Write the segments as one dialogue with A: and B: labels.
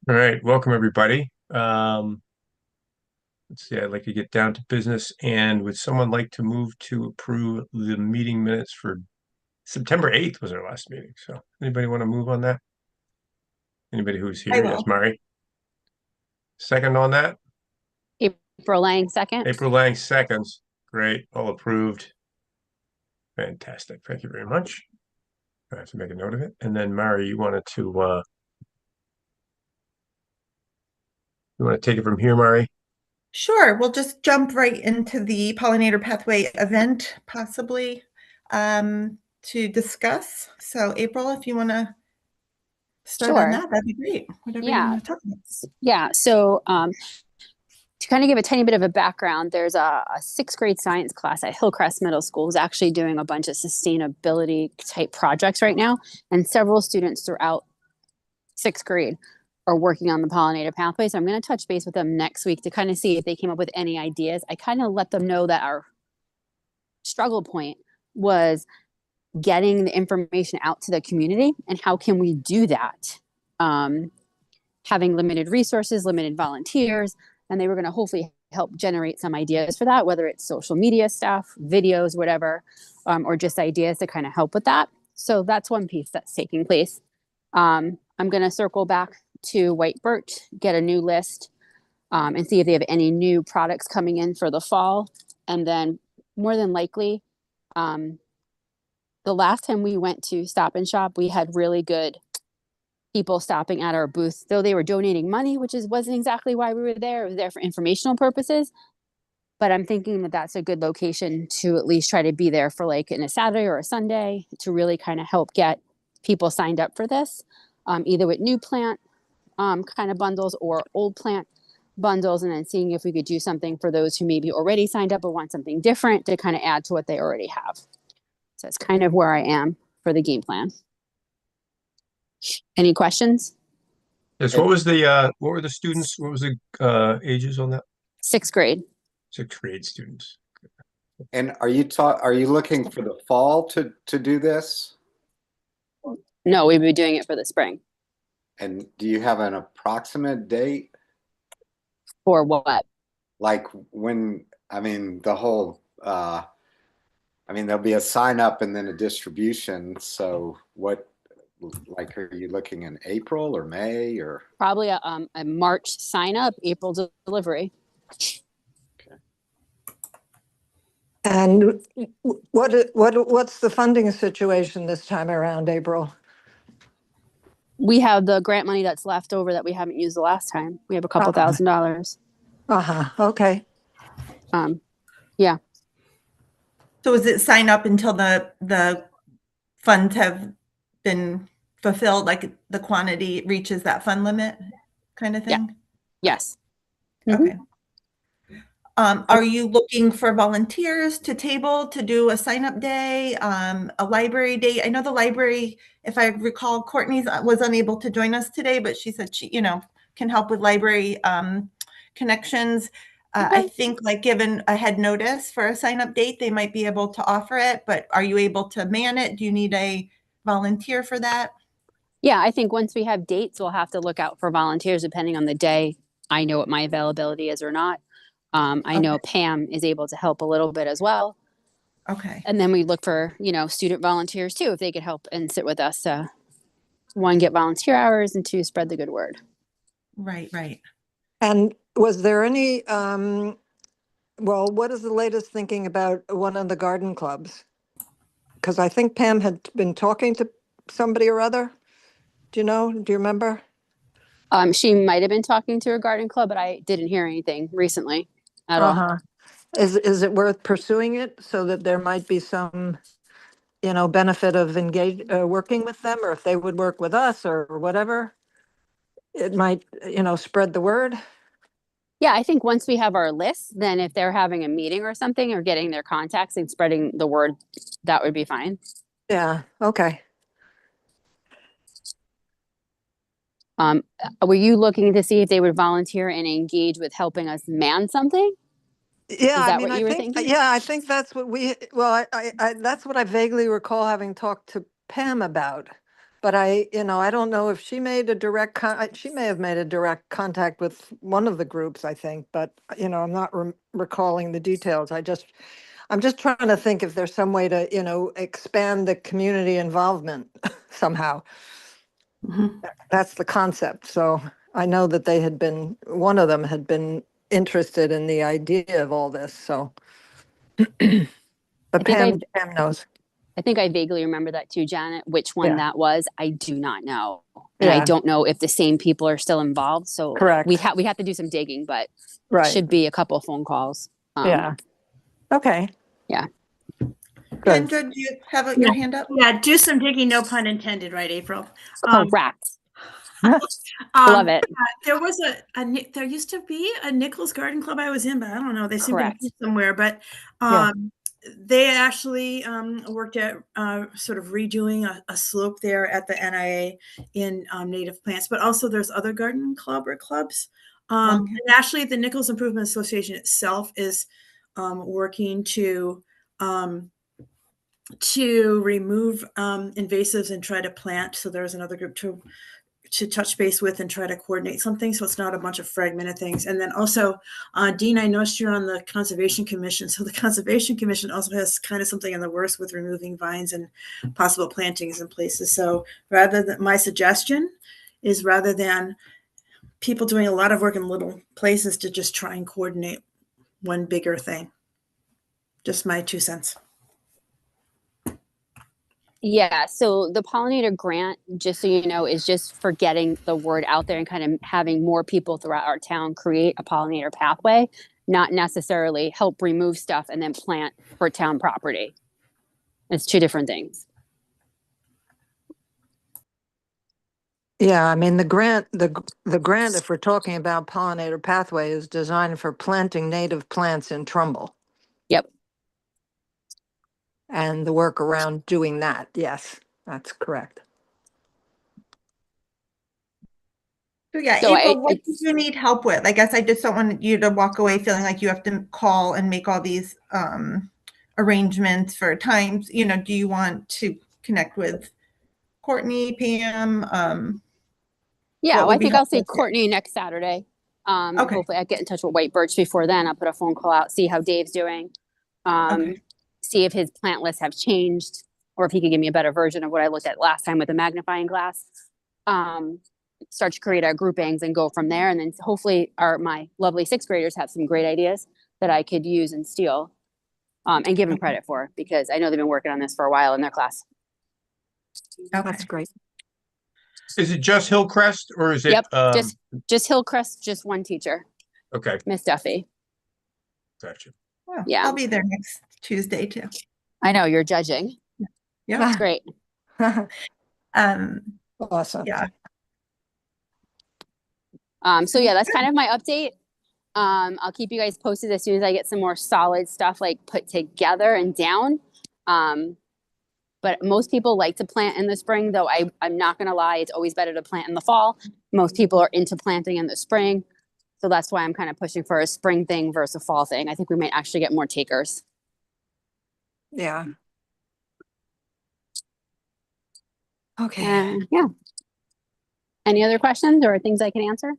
A: All right, welcome everybody. Let's see, I'd like to get down to business, and would someone like to move to approve the meeting minutes for September 8th was our last meeting. So anybody want to move on that? Anybody who's
B: I
A: here? Yes,
B: will.
A: Mari. Second on that?
C: April Lang second.
A: April Lang seconds. Great, all approved. Fantastic. Thank you very much. I have to make a note of it. And then Mari, you want to take it from here, Mari?
B: Sure, we'll just jump right into the pollinator pathway event, possibly to discuss. So, April, if you want to start on
C: Sure.
B: that, that'd be great. Whatever you
C: Yeah.
B: want to talk about.
C: Yeah. So to kind of give a tiny bit of a background, there's a sixth grade science class at Hillcrest Middle School who's actually doing a bunch of sustainability type projects right now. And several students throughout sixth grade are working on the pollinator pathway. So I'm going to touch base with them next week to kind of see if they came up with any ideas. I kind of let them know that our struggle point was getting the information out to the community and how can we do that. Having limited resources, limited volunteers, and they were going to hopefully help generate some ideas for that, whether it's social media stuff, videos, whatever, or just ideas to kind of help with that. So that's one piece that's taking place. I'm going to circle back to White Birch, get a new list, and see if they have any new products coming in for the fall. And then more than likely, the last time we went to Stop and Shop, we had really good people stopping at our booth, though they were donating money, which wasn't exactly why we were there. It was there for informational purposes. But I'm thinking that that's a good location to at least try to be there for like in a Saturday or a Sunday to really kind of help get people signed up for this, either with new plant kind of bundles or old plant bundles, and then seeing if we could do something for those who maybe already signed up but want something different to kind of add to what they already have. So it's kind of where I am for the game plan. Any questions?
A: Yes, what were the students? What was the ages on that?
C: Sixth grade.
A: Sixth grade students.
D: And are you looking for the fall to do this?
C: No, we'd be doing it for the spring.
D: And do you have an approximate date?
C: For what?
D: Like when, I mean, the whole, there'll be a sign up and then a distribution. So what, like, are you looking in April or May or?
C: Probably a March sign up, April delivery.
E: And what's the funding situation this time around, April?
C: We have the grant money that's left over that we haven't used the last time. We have a couple $1,000.
E: Okay.
C: Yeah.
B: So, is it sign up until the funds have been fulfilled, like the quantity reaches that fund limit, kind of thing?
C: Yeah. Yes.
B: Okay. Are you looking for volunteers to do a sign up day, a library day? I know the library, if I recall, Courtney was unable to join us today, but she said she, can help with library connections. I think like given ahead notice for a sign up date, they might be able to offer it, but are you able to man it? Do you need a volunteer for that?
C: Yeah, I think once we have dates, we'll have to look out for volunteers depending on the day. I know what my availability is or not. I know Pam is able to help a little bit as well.
B: Okay.
C: And then we look for, student volunteers too, if they could help and sit with us. One, get volunteer hours, and two, spread the good word.
B: Right.
E: And was there any, what is the latest thinking about one of the garden clubs? Because I think Pam had been talking to somebody or other. Do you remember?
C: She might have been talking to her garden club, but I didn't hear anything recently at all.
E: Is it worth pursuing it so that there might be some, benefit of working with them, or if they would work with us or whatever? It might, spread the word.
C: Yeah, I think once we have our list, then if they're having a meeting or something or getting their contacts and spreading the word, that would be fine.
E: Yeah, okay.
C: Were you looking to see if they would volunteer and engage with helping us man something?
E: Yeah,
C: Is that what you were thinking?
E: Yeah, I think that's what that's what I vaguely recall having talked to Pam about. but I don't know if she made a she may have made a direct contact with one of the groups, I think, but, I'm not recalling the details. I'm just trying to think if there's some way to, expand the community involvement somehow.
B: Mhm.
E: That's the concept. So I know that one of them had been interested in the idea of all this, so. But
C: I think I
E: Pam knows.
C: I think I vaguely remember that too, Janet. Which one
E: Yeah.
C: that was, I do not know, and I
E: Yeah,
C: don't know if the same people are still involved. So
E: correct.
C: we have to do some digging, but
E: Right.
C: should be a couple phone calls.
E: Yeah. Okay.
C: Yeah.
E: Good.
B: Kendra, do you have your hand up?
F: Yeah, do some digging, no pun intended, right, April?
C: Correct. Love it.
F: There was there used to be a Nichols Garden Club I was in, but I don't know. They seem to
C: Correct.
F: be somewhere, but
E: Yeah.
F: they actually worked at sort of redoing a slope there at the NIA in native plants, but also there's other garden club or clubs.
B: Okay.
F: And actually the Nichols Improvement Association itself is working to remove invasives and try to plant. So there's another group to touch base with and try to coordinate something, so it's not a bunch of fragmented things. And then also, Dean, I noticed you're on the Conservation Commission. So the Conservation Commission also has kind of something in the works with removing vines and possible plantings in places. So my suggestion is rather than people doing a lot of work in little places, to just try and coordinate one bigger thing. Just my 2 cents.
C: Yeah, so the pollinator grant, just so you know, is just for getting the word out there and kind of having more people throughout our town create a pollinator pathway, not necessarily help remove stuff and then plant for town property. It's two different things.
E: Yeah, I mean, the grant, if we're talking about pollinator pathway, is designed for planting native plants in Trumbull.
C: Yep.
E: And the work around doing that. Yes, that's correct.
B: So yeah,
C: So
B: April, what do you need help with? I guess I just don't want you to walk away feeling like you have to call and make all these arrangements for times. Do you want to connect with Courtney, Pam?
C: yeah,
B: what
C: well, I
B: would be
C: think I'll see
B: helpful here?
C: Courtney next Saturday.
B: Okay.
C: Hopefully I get in touch with White Birch before then. I'll put a phone call out, see how Dave's doing.
B: Okay.
C: See if his plant lists have changed or if he could give me a better version of what I looked at last time with the magnifying glass. Start to create our groupings and go from there. And then hopefully my lovely 6th graders have some great ideas that I could use and steal and give them credit for, because I know they've been working on this for a while in their class.
B: Okay.
E: That's great.
A: Is it just Hillcrest or is it?
C: Yep, just Hillcrest, just one teacher,
A: Okay,
C: Miss Duffy.
A: gotcha.
B: Well,
C: Yeah.
B: I'll be there next Tuesday too.
C: I know you're judging.
B: Yeah.
C: That's great.
E: Awesome.
B: Yeah.
C: So yeah, that's kind of my update. I'll keep you guys posted as soon as I get some more solid stuff like put together and down. But most people like to plant in the spring, though I'm not gonna lie, it's always better to plant in the fall. Most people are into planting in the spring. So that's why I'm kind of pushing for a spring thing versus a fall thing. I think we might actually get more takers.
E: Yeah. Okay.
C: Yeah. Any other questions or things I can answer?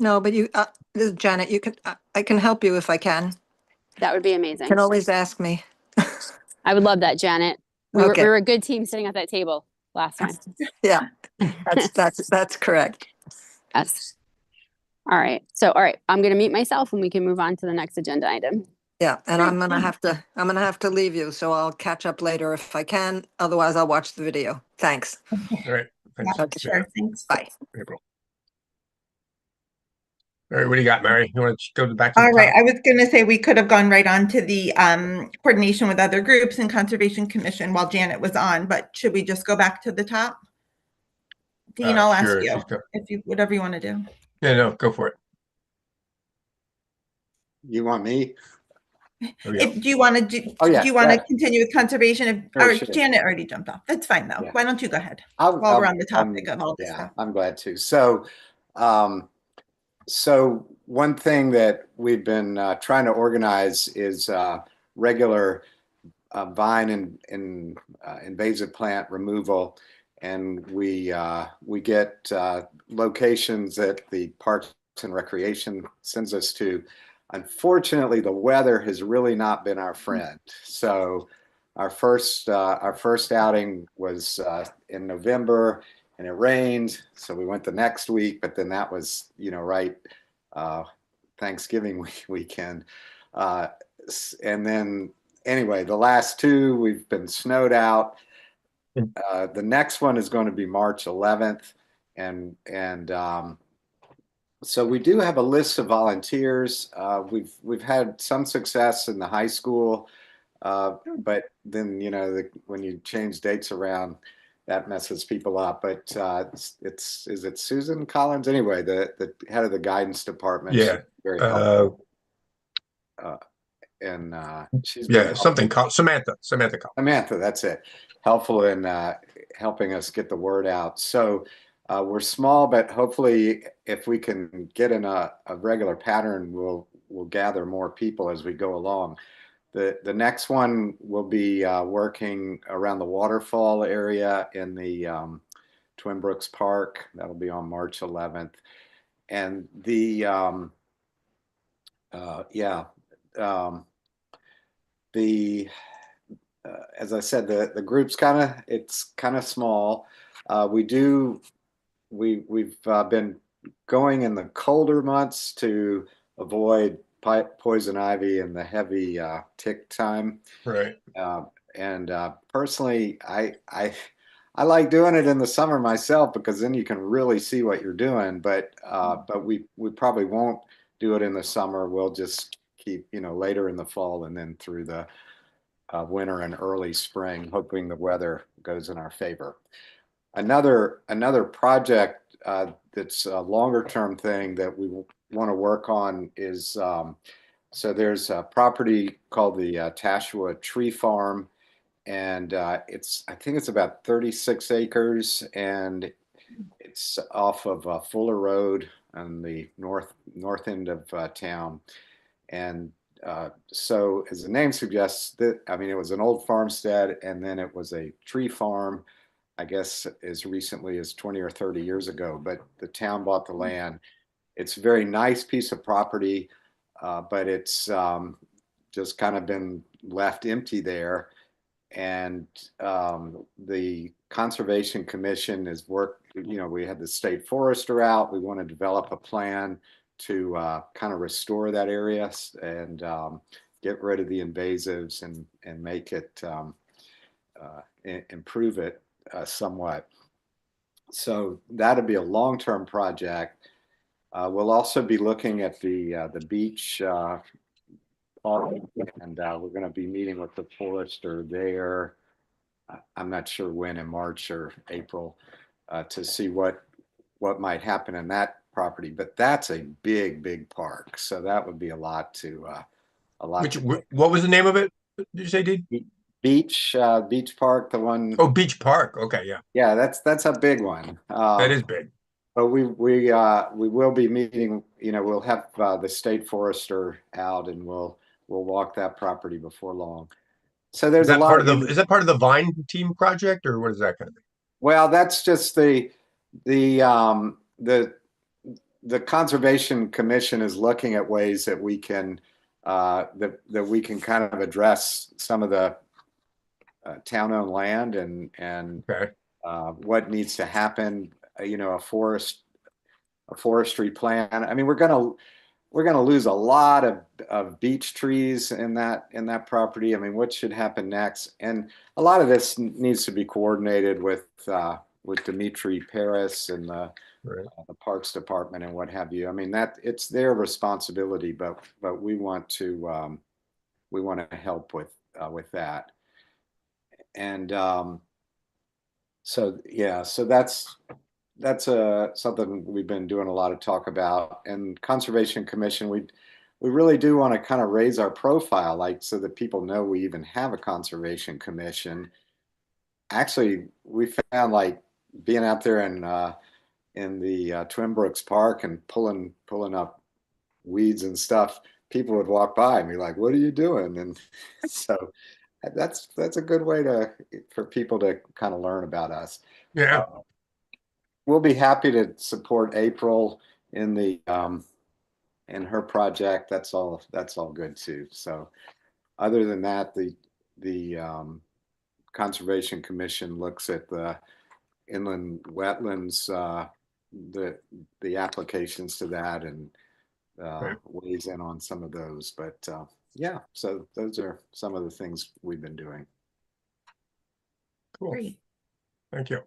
E: No, but this is Janet, I can help you if I can.
C: That would be
E: You
C: amazing.
E: can always ask me.
C: I would love that, Janet. We
E: Okay.
C: were a good team sitting at that table last time.
E: Yeah, that's correct.
C: Yes. All right. So, all right, I'm going to mute myself and we can move on to the next agenda item.
E: Yeah, and I'm gonna have to leave you, so I'll catch up later if I can. Otherwise, I'll watch the video. Thanks.
A: All right. Thanks.
B: Yeah,
E: Okay.
B: sure. Thanks.
E: Bye.
A: April. All right, what do you got, Mary? You want to go back to the
B: All right.
A: top?
B: I was going to say we could have gone right on to the coordination with other groups and Conservation Commission while Janet was on, but should we just go back to the top? Dean, I'll ask
A: Sure,
B: you if you whatever you want to do.
A: Yeah, no, go for it.
D: You want me?
A: Oh, yeah.
B: Do you want to do?
D: Oh, yeah,
B: Do you want to
D: yeah.
B: continue with conservation?
D: Sure,
B: Or
D: sure.
B: Janet already jumped off. That's fine though.
D: Yeah.
B: Why don't you go ahead
D: I'll-
B: while we're
D: I'll-
B: on the topic of all this stuff?
D: I'm glad to. So one thing that we've been trying to organize is regular vine and invasive plant removal, and we get locations that the Parks and Recreation sends us to. Unfortunately, the weather has really not been our friend. So our first outing was in November, and it rained, so we went the next week. But then that was, right, Thanksgiving weekend, and then anyway, the last two we've been snowed out. The next one is going to be March 11th, and so we do have a list of volunteers. We've had some success in the high school, but then when you change dates around, that messes people up. But is it Susan Collins? Anyway, the head of the guidance department.
A: Yeah.
D: Very helpful. And she's been helpful.
A: Something called Samantha Collins.
D: Samantha, that's it. Helpful in helping us get the word out. So we're small, but hopefully if we can get in a regular pattern, we'll gather more people as we go along. The next one will be working around the waterfall area in the Twin Brooks Park. That'll be on March 11th. And as I said, the group's it's kind of small. We've been going in the colder months to avoid poison ivy and the heavy tick time.
A: Right.
D: And personally, I like doing it in the summer myself, because then you can really see what you're doing. But we probably won't do it in the summer. We'll just keep later in the fall and then through the winter and early spring, hoping the weather goes in our favor. Another project that's a longer term thing that we want to work on is so there's a property called the Tashua Tree Farm, and I think it's about 36 acres, and it's off of Fuller Road on the north end of town. And so as the name suggests, it was an old farmstead, and then it was a tree farm, I guess as recently as 20 or 30 years ago, but the town bought the land. It's a very nice piece of property, but it's just kind of been left empty there. And the Conservation Commission has worked, we had the state forester out. We want to develop a plan to kind of restore that area and get rid of the invasives and make it improve it somewhat. So that'll be a long-term project. We'll also be looking at the beach, and we're going to be meeting with the forester there. I'm not sure when, in March or April, to see what might happen in that property, but that's a big park, so that would be a lot. What
A: was the name of it? Did you say, Dean?
D: Beach Park, the one.
A: Oh, Beach Park. Okay,
D: yeah, that's a big one.
A: That is big.
D: But we will be meeting. We'll have the state forester out, and we'll walk that property before long. So there's a lot
A: is that part of the Vine Team project, or what is that going to be?
D: Well, that's just the Conservation Commission is looking at ways that we can that we can kind of address some of the town-owned land and
A: okay.
D: What needs to happen. A forestry plan. I mean, we're gonna lose a lot of beech trees in that property. I mean, what should happen next? And a lot of this needs to be coordinated with Dimitri Paris and the Parks Department and what have you. I mean, that it's their responsibility, but we want to help with that. And so that's something we've been doing a lot of talk about. And Conservation Commission, we really do want to kind of raise our profile, like, so that people know we even have a Conservation Commission. Actually, we found, like, being out there in the Twin Brooks Park and pulling up weeds and stuff, people would walk by and be like, "What are you doing?" And so That's a good way for people to kind of learn about us.
A: Yeah.
D: We'll be happy to support April in the in her project. That's all good too. So other than that, the Conservation Commission looks at the inland wetlands, the applications to that, and
A: Right.
D: weighs in on some of those. But yeah, so those are some of the things we've been doing.
A: Cool.
B: Great.
A: Thank you.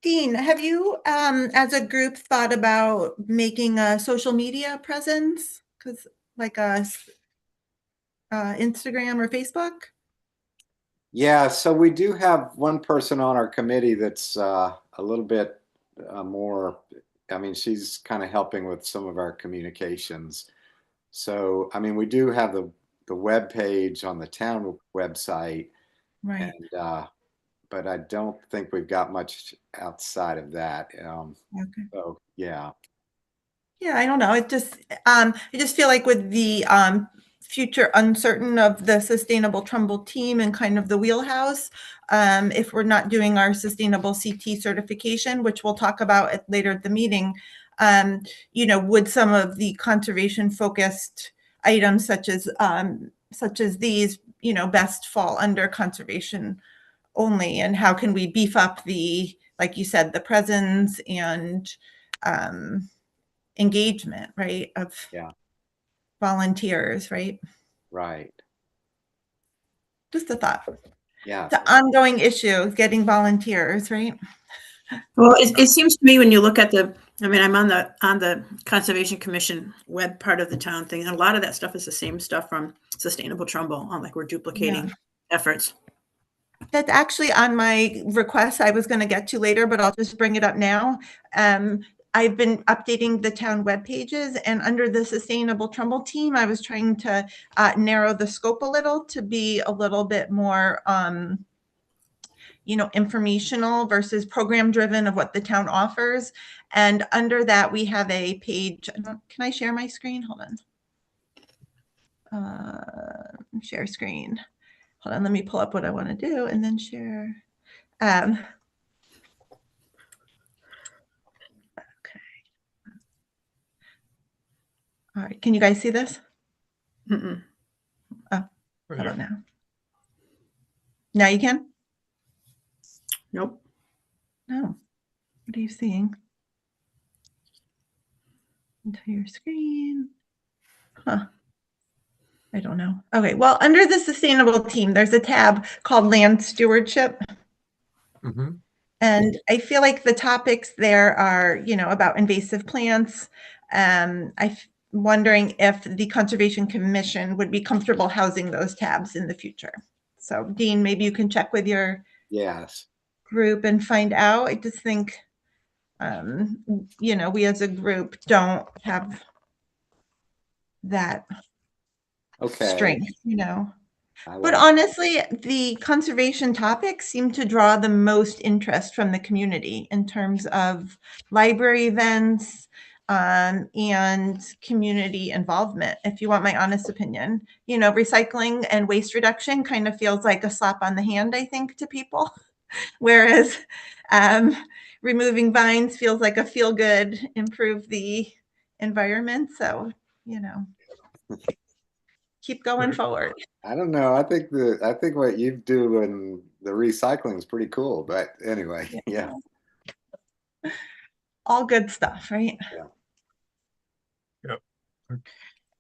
B: Dean, have you, as a group, thought about making a social media presence? Because like Instagram or Facebook?
D: Yeah, so we do have one person on our committee that's a little bit more, I mean, she's kind of helping with some of our communications. So, I mean, we do have the web page on the town website,
B: Right.
D: and but I don't think we've got much outside of that.
B: Okay.
D: So yeah.
B: Yeah, I don't know. I just feel like with the future uncertain of the Sustainable Trumbull team and kind of the wheelhouse, if we're not doing our sustainable CT certification, which we'll talk about later at the meeting, would some of the conservation focused items such as these, best fall under conservation only, and how can we beef up like you said, the presence and engagement, right, of
D: Yeah.
B: volunteers, right?
D: Right.
B: Just a thought.
D: Yeah.
B: It's an ongoing issue, getting volunteers, right?
F: Well, it seems to me when you look at I mean, I'm on the Conservation Commission web part of the town thing, and a lot of that stuff is the same stuff from Sustainable Trumbull. Like we're duplicating efforts.
B: That's actually on my request I was going to get to later, but I'll just bring it up now. I've been updating the town web pages, and under the Sustainable Trumbull team, I was trying to narrow the scope a little to be a little bit more, informational versus program driven of what the town offers. And under that, we have a page. Can I share my screen? Hold on. Share screen. Hold on, let me pull up what I want to do and then share. Okay. All right, can you guys see this?
F: Mm-mm.
B: How about now? Now you can?
F: Nope.
B: No. What are you seeing? Entire screen. Huh. I don't know. Okay, well, under the sustainable team, there's a tab called land stewardship.
A: Mm-hmm.
B: And I feel like the topics there are, about invasive plants. I'm wondering if the Conservation Commission would be comfortable housing those tabs in the future. So Dean, maybe you can check with your group and find out. I just think, we as a group don't have that strength, But honestly, the conservation topics seem to draw the most interest from the community in terms of library events and community involvement, if you want my honest opinion. Recycling and waste reduction kind of feels like a slap on the hand, I think, to people, whereas removing vines feels like a feel good, improve the environment. So, keep going forward.
D: I don't know. I think what you do in the recycling is pretty cool. But anyway, yeah.
B: All good stuff, right?
A: Yeah. Yep.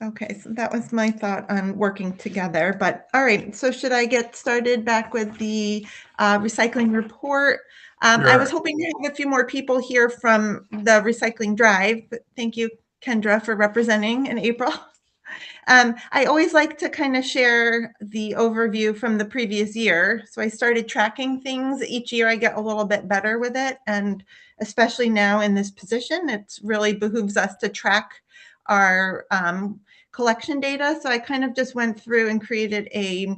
B: Okay, so that was my thought on working together. But all right, so should I get started back with the recycling report? I was hoping to have a few more people here from the recycling drive, but thank you, Kendra, for representing in April. I always like to kind of share the overview from the previous year. So I started tracking things. Each year I get a little bit better with it. And especially now in this position, it really behooves us to track our collection data. So I kind of just went through and created a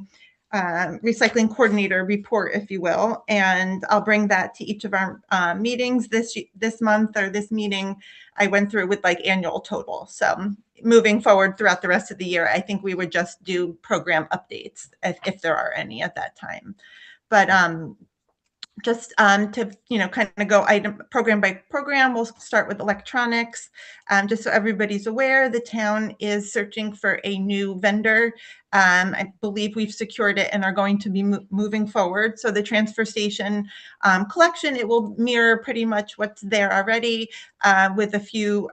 B: recycling coordinator report, if you will, and I'll bring that to each of our meetings this month or this meeting. I went through with like annual total. So moving forward throughout the rest of the year, I think we would just do program updates if there are any at that time. But just to, kind of go program by program, we'll start with electronics. Just so everybody's aware, the town is searching for a new vendor. I believe we've secured it and are going to be moving forward. So the transfer station collection, it will mirror pretty much what's there already with a few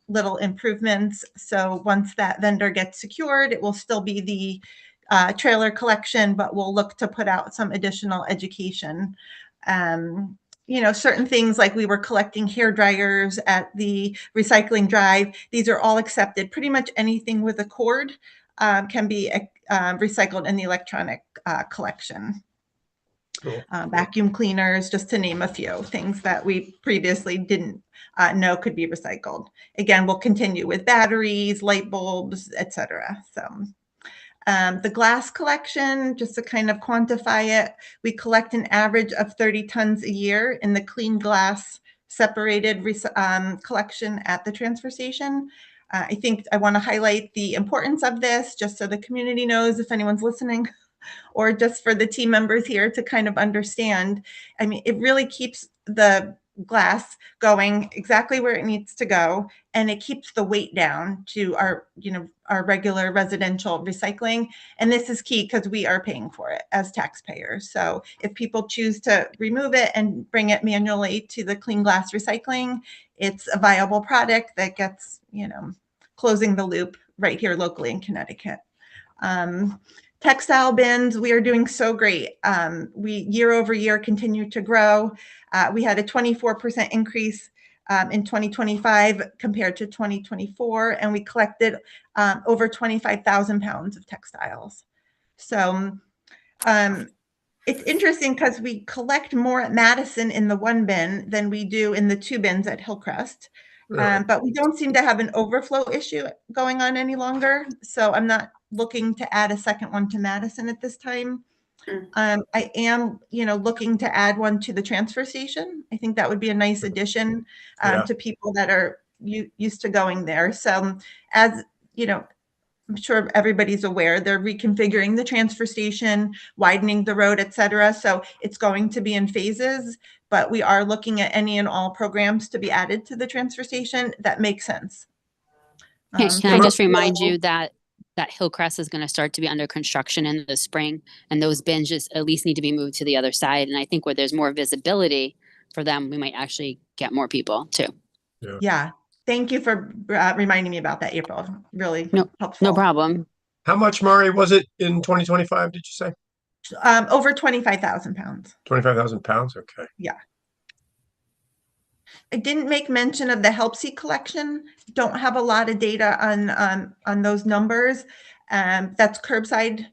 B: little improvements. So once that vendor gets secured, it will still be the trailer collection, but we'll look to put out some additional education. Certain things like we were collecting hair dryers at the recycling drive. These are all accepted. Pretty much anything with a cord can be recycled in the electronic collection.
A: Cool.
B: Vacuum cleaners, just to name a few things that we previously didn't know could be recycled. Again, we'll continue with batteries, light bulbs, etc. So. The glass collection, just to kind of quantify it, we collect an average of 30 tons a year in the clean glass separated collection at the transfer station. I think I want to highlight the importance of this just so the community knows if anyone's listening, or just for the team members here to kind of understand. I mean, it really keeps the glass going exactly where it needs to go, and it keeps the weight down to our regular residential recycling. And this is key because we are paying for it as taxpayers. So if people choose to remove it and bring it manually to the clean glass recycling, it's a viable product that gets, closing the loop right here locally in Connecticut. Textile bins, we are doing so great. We year over year continue to grow. We had a 24% increase in 2025 compared to 2024, and we collected over 25,000 pounds of textiles. So it's interesting because we collect more at Madison in the one bin than we do in the two bins at Hillcrest.
A: Really?
B: But we don't seem to have an overflow issue going on any longer. So I'm not looking to add a second one to Madison at this time. I am, looking to add one to the transfer station. I think that would be a nice addition to people that are used to going there. So as, I'm sure everybody's aware, they're reconfiguring the transfer station, widening the road, et cetera. So it's going to be in phases, but we are looking at any and all programs to be added to the transfer station that make sense.
C: Can I just remind you that Hillcrest is going to start to be under construction in the spring, and those bins just at least need to be moved to the other side. And I think where there's more visibility for them, we might actually get more people too.
B: Yeah. Thank you for reminding me about that, April. Really helpful.
C: No problem.
A: How much, Mari, was it in 2025, did you say?
B: Over 25,000 pounds.
A: 25,000 pounds? Okay.
B: Yeah. I didn't make mention of the HelpSeek collection. Don't have a lot of data on those numbers. That's curbside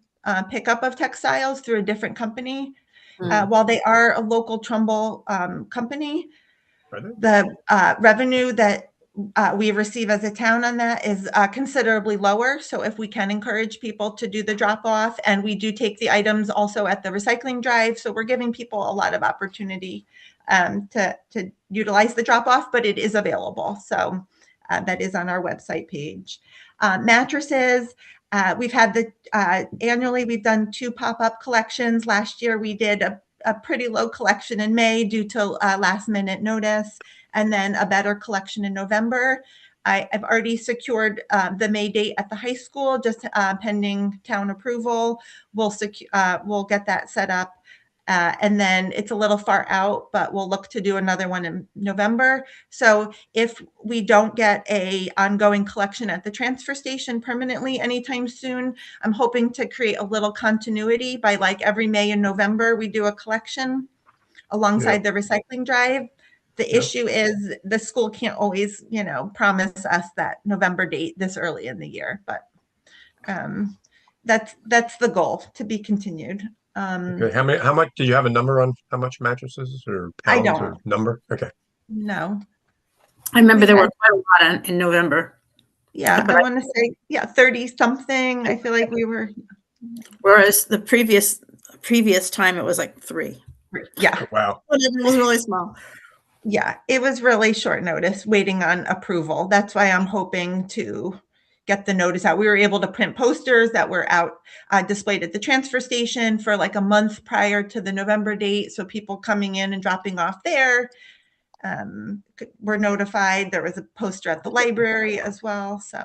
B: pickup of textiles through a different company. While they are a local Trumbull company, the revenue that we receive as a town on that is considerably lower. So if we can encourage people to do the drop off, and we do take the items also at the recycling drive. So we're giving people a lot of opportunity to utilize the drop off, but it is available. So that is on our website page. Mattresses, we've had annually, we've done 2 pop-up collections. Last year, we did a pretty low collection in May due to last minute notice, and then a better collection in November. I've already secured the May date at the high school, just pending town approval. We'll get that set up. And then it's a little far out, but we'll look to do another one in November. So if we don't get a ongoing collection at the transfer station permanently anytime soon, I'm hoping to create a little continuity by like every May and November, we do a collection alongside the recycling drive. The issue is the school can't always, promise us that November date this early in the year, but that's the goal, to be continued.
A: Okay. How much do you have a number on how much mattresses or pounds?
B: I don't.
A: Or number? Okay.
B: No.
F: I remember there were quite a lot in November.
B: Yeah,
F: But
B: I want to say 30 something. I feel like we were
F: Whereas the previous time it was like 3.
B: Yeah.
A: Wow.
F: It was really small.
B: Yeah, it was really short notice waiting on approval. That's why I'm hoping to get the notice out. We were able to print posters that were out displayed at the transfer station for like a month prior to the November date. So people coming in and dropping off there were notified. There was a poster at the library as well. So,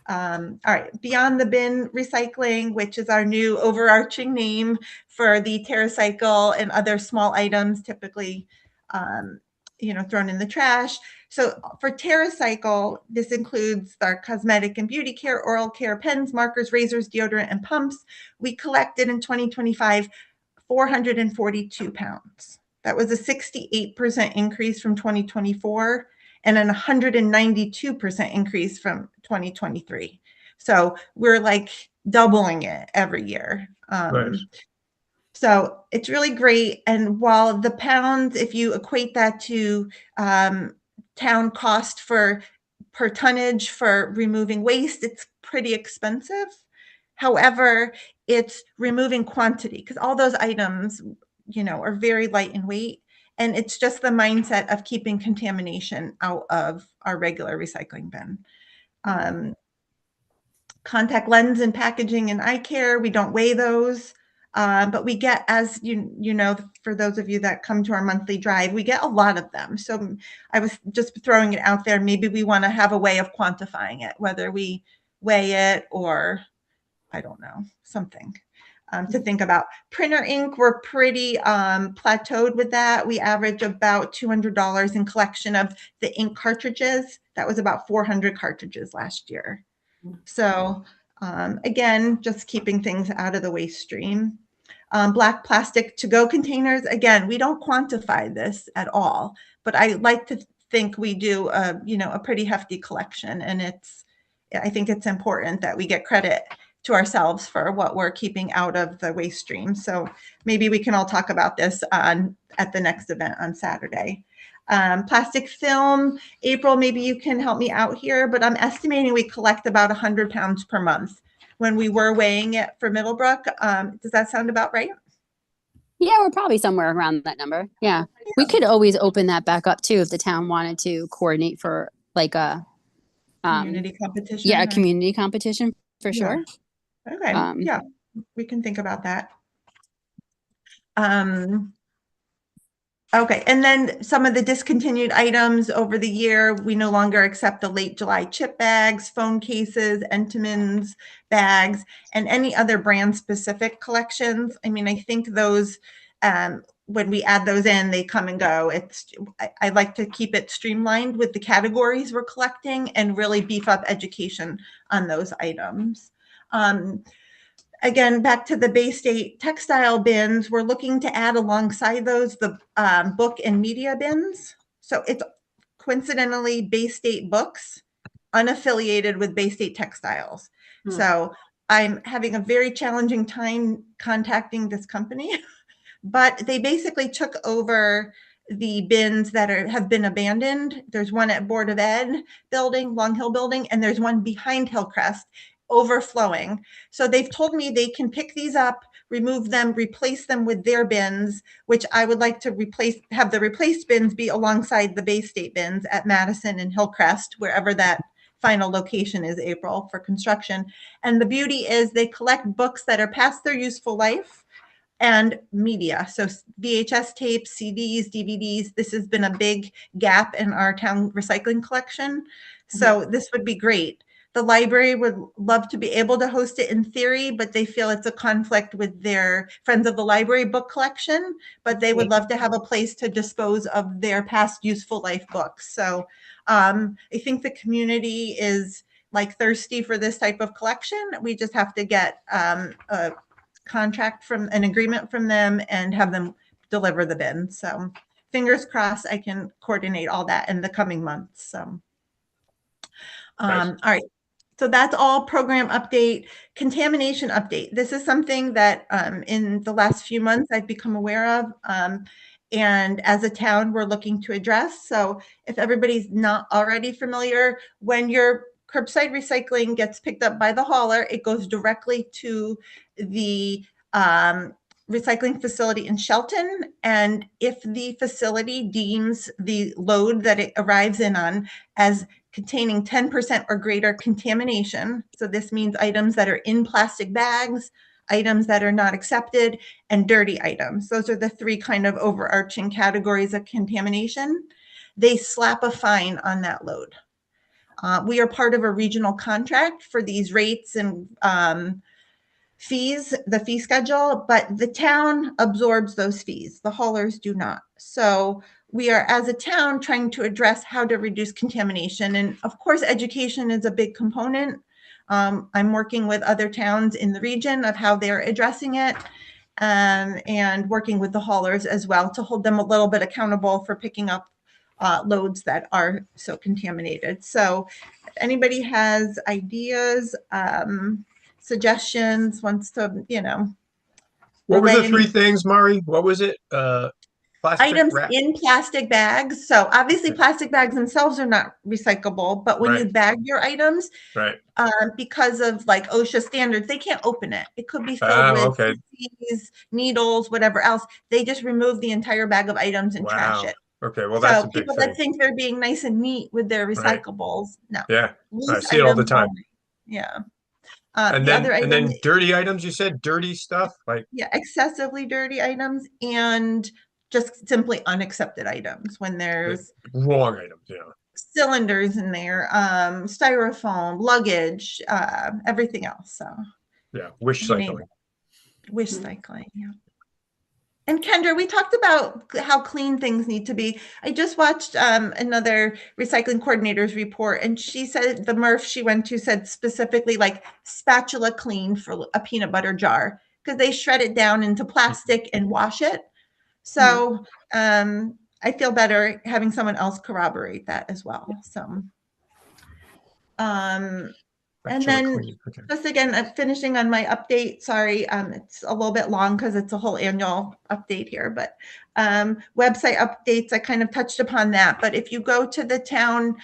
B: all right, Beyond the Bin Recycling, which is our new overarching name for the TerraCycle and other small items typically thrown in the trash. So for TerraCycle, this includes our cosmetic and beauty care, oral care, pens, markers, razors, deodorant, and pumps. We collected in 2025, 442 pounds. That was a 68% increase from 2024 and an 192% increase from 2023. So we're like doubling it every year.
A: Nice.
B: So it's really great. And while the pounds, if you equate that to town cost per tonnage for removing waste, it's pretty expensive. However, it's removing quantity because all those items, are very light in weight. And it's just the mindset of keeping contamination out of our regular recycling bin. Contact lens and packaging and eye care, we don't weigh those. But we get, as for those of you that come to our monthly drive, we get a lot of them. So I was just throwing it out there. Maybe we want to have a way of quantifying it, whether we weigh it or, I don't know, something to think about. Printer ink, we're pretty plateaued with that. We average about $200 in collection of the ink cartridges. That was about 400 cartridges last year. So again, just keeping things out of the waste stream. Black plastic to-go containers. Again, we don't quantify this at all, but I like to think we do a pretty hefty collection, and I think it's important that we get credit to ourselves for what we're keeping out of the waste stream. So maybe we can all talk about this at the next event on Saturday. Plastic film, April, maybe you can help me out here, but I'm estimating we collect about 100 pounds per month when we were weighing it for Middlebrook. Does that sound about right?
C: Yeah, we're probably somewhere around that number. Yeah. We could always open that back up too if the town wanted to coordinate for like a
B: Community competition.
C: Yeah, a
B: or-
C: community competition for
B: Yeah.
C: sure.
B: Okay, yeah, we can think about that. Okay, and then some of the discontinued items over the year, we no longer accept the late July chip bags, phone cases, Entenmann's bags, and any other brand specific collections. I mean, I think those, when we add those in, they come and go. I like to keep it streamlined with the categories we're collecting and really beef up education on those items. Again, back to the Bay State textile bins, we're looking to add alongside those the book and media bins. So it's coincidentally Bay State books, unaffiliated with Bay State textiles. So I'm having a very challenging time contacting this company, but they basically took over the bins that have been abandoned. There's one at Board of Ed building, Long Hill building, and there's one behind Hillcrest overflowing. So they've told me they can pick these up, remove them, replace them with their bins, which I would like to have the replaced bins be alongside the Bay State bins at Madison and Hillcrest, wherever that final location is, April, for construction. And the beauty is they collect books that are past their useful life and media. So VHS tapes, CDs, DVDs. This has been a big gap in our town recycling collection. So this would be great. The library would love to be able to host it in theory, but they feel it's a conflict with their Friends of the Library book collection, but they would love to have a place to dispose of their past useful life books. So I think the community is like thirsty for this type of collection. We just have to get a contract from an agreement from them and have them deliver the bin. So fingers crossed I can coordinate all that in the coming months. So
A: Nice.
B: all right. So that's all program update. Contamination update. This is something that in the last few months I've become aware of. And as a town, we're looking to address. So if everybody's not already familiar, when you're curbside recycling gets picked up by the hauler. It goes directly to the recycling facility in Shelton. And if the facility deems the load that it arrives in on as containing 10% or greater contamination, so this means items that are in plastic bags, items that are not accepted, and dirty items. Those are the three kind of overarching categories of contamination. They slap a fine on that load. We are part of a regional contract for these rates and fees, the fee schedule, but the town absorbs those fees. The haulers do not. So we are, as a town, trying to address how to reduce contamination. And of course, education is a big component. I'm working with other towns in the region of how they're addressing it, and working with the haulers as well to hold them a little bit accountable for picking up loads that are so contaminated. So if anybody has ideas, suggestions, wants to,
A: What was the
B: relay
A: three
B: any
A: things, Mari? What was it? Plastic
B: items
A: wrap.
B: in plastic bags. So obviously
A: Okay.
B: plastic bags themselves are not recyclable, but when you
A: Right.
B: bag your items,
A: Right.
B: because of like OSHA standards, they can't open it. It could be filled with
A: Okay.
B: feces, needles, whatever else. They just remove the entire bag of items and trash
A: Wow.
B: it.
A: Okay. Well, that's
B: So
A: a big
B: people
A: thing.
B: that think they're being nice and neat with their
A: Right.
B: recyclables, no.
A: Yeah. I
B: Loose
A: see it all the
B: items
A: time.
B: only. Yeah.
A: And
B: The other
A: then
B: item,
A: dirty items, you said dirty stuff like
B: yeah, excessively dirty items and just simply unaccepted items when there's
A: wrong items, yeah.
B: cylinders in there, styrofoam, luggage, everything else. So
A: Yeah. Wish
B: you name
A: cycling.
B: it. Wish cycling, yeah. And Kendra, we talked about how clean things need to be. I just watched another recycling coordinator's report, and she said the MRF she went to said specifically like spatula clean for a peanut butter jar because they shred it down into plastic and wash it. So I feel better having someone else corroborate that as well. So and
A: Spatula
B: then
A: clean. Okay.
B: just again, I'm finishing on my update. Sorry, it's a little bit long because it's a whole annual update here, but website updates, I kind of touched upon that. But if you go to the town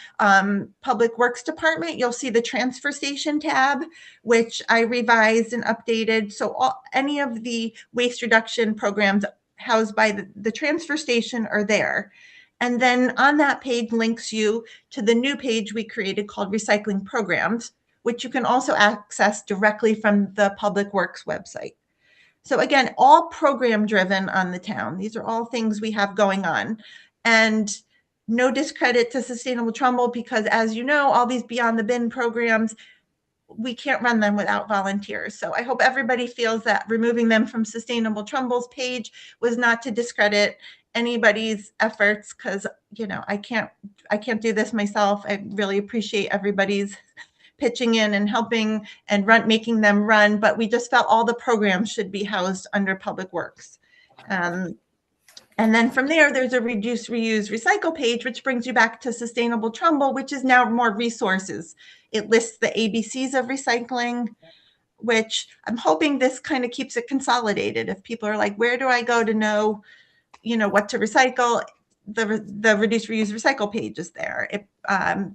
B: Public Works Department, you'll see the transfer station tab, which I revised and updated. So any of the waste reduction programs housed by the transfer station are there. And then on that page links you to the new page we created called Recycling Programs, which you can also access directly from the Public Works website. So again, all program driven on the town. These are all things we have going on. And no discredit to Sustainable Trumbull because as you know, all these Beyond the Bin programs, we can't run them without volunteers. So I hope everybody feels that removing them from Sustainable Trumbull's page was not to discredit anybody's efforts because I can't do this myself. I really appreciate everybody's pitching in and helping and making them run, but we just felt all the programs should be housed under Public Works. And then from there, there's a reduce, reuse, recycle page, which brings you back to Sustainable Trumbull, which is now more resources. It lists the ABCs of recycling, which I'm hoping this kind of keeps it consolidated. If people are like, where do I go to know, what to recycle? The reduce, reuse, recycle page is there. It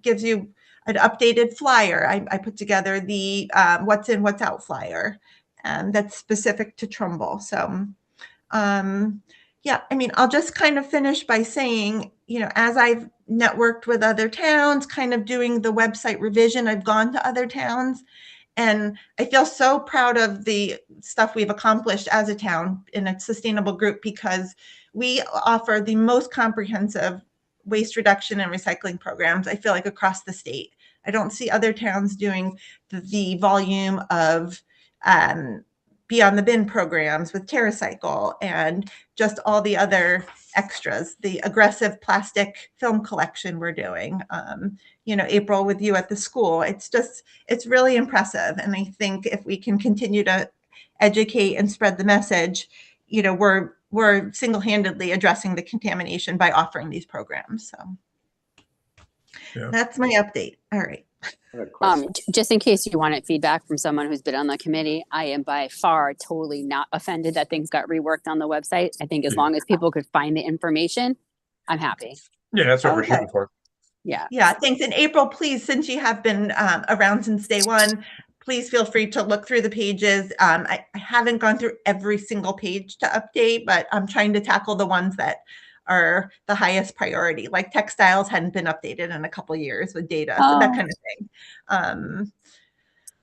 B: gives you an updated flyer. I put together the what's in, what's out flyer that's specific to Trumbull. So yeah, I'll just kind of finish by saying, as I've networked with other towns, kind of doing the website revision, I've gone to other towns and I feel so proud of the stuff we've accomplished as a town in a sustainable group because we offer the most comprehensive waste reduction and recycling programs, I feel like, across the state. I don't see other towns doing the volume of Beyond the Bin programs with TerraCycle and just all the other extras, the aggressive plastic film collection we're doing, April with you at the school. It's really impressive. And I think if we can continue to educate and spread the message, we're single-handedly addressing the contamination by offering these programs. So
A: Yeah.
B: That's my update. All right.
C: Just in case you wanted feedback from someone who's been on the committee, I am by far totally not offended that things got reworked on the website. I think as long as people could find the information, I'm happy.
A: Yeah, that's what we're
B: Okay.
A: shooting for.
C: Yeah.
B: Yeah, thanks. And April, please, since you have been around since day one, please feel free to look through the pages. I haven't gone through every single page to update, but I'm trying to tackle the ones that are the highest priority. Like textiles hadn't been updated in a couple of years with data, so that
C: Oh.
B: kind of thing.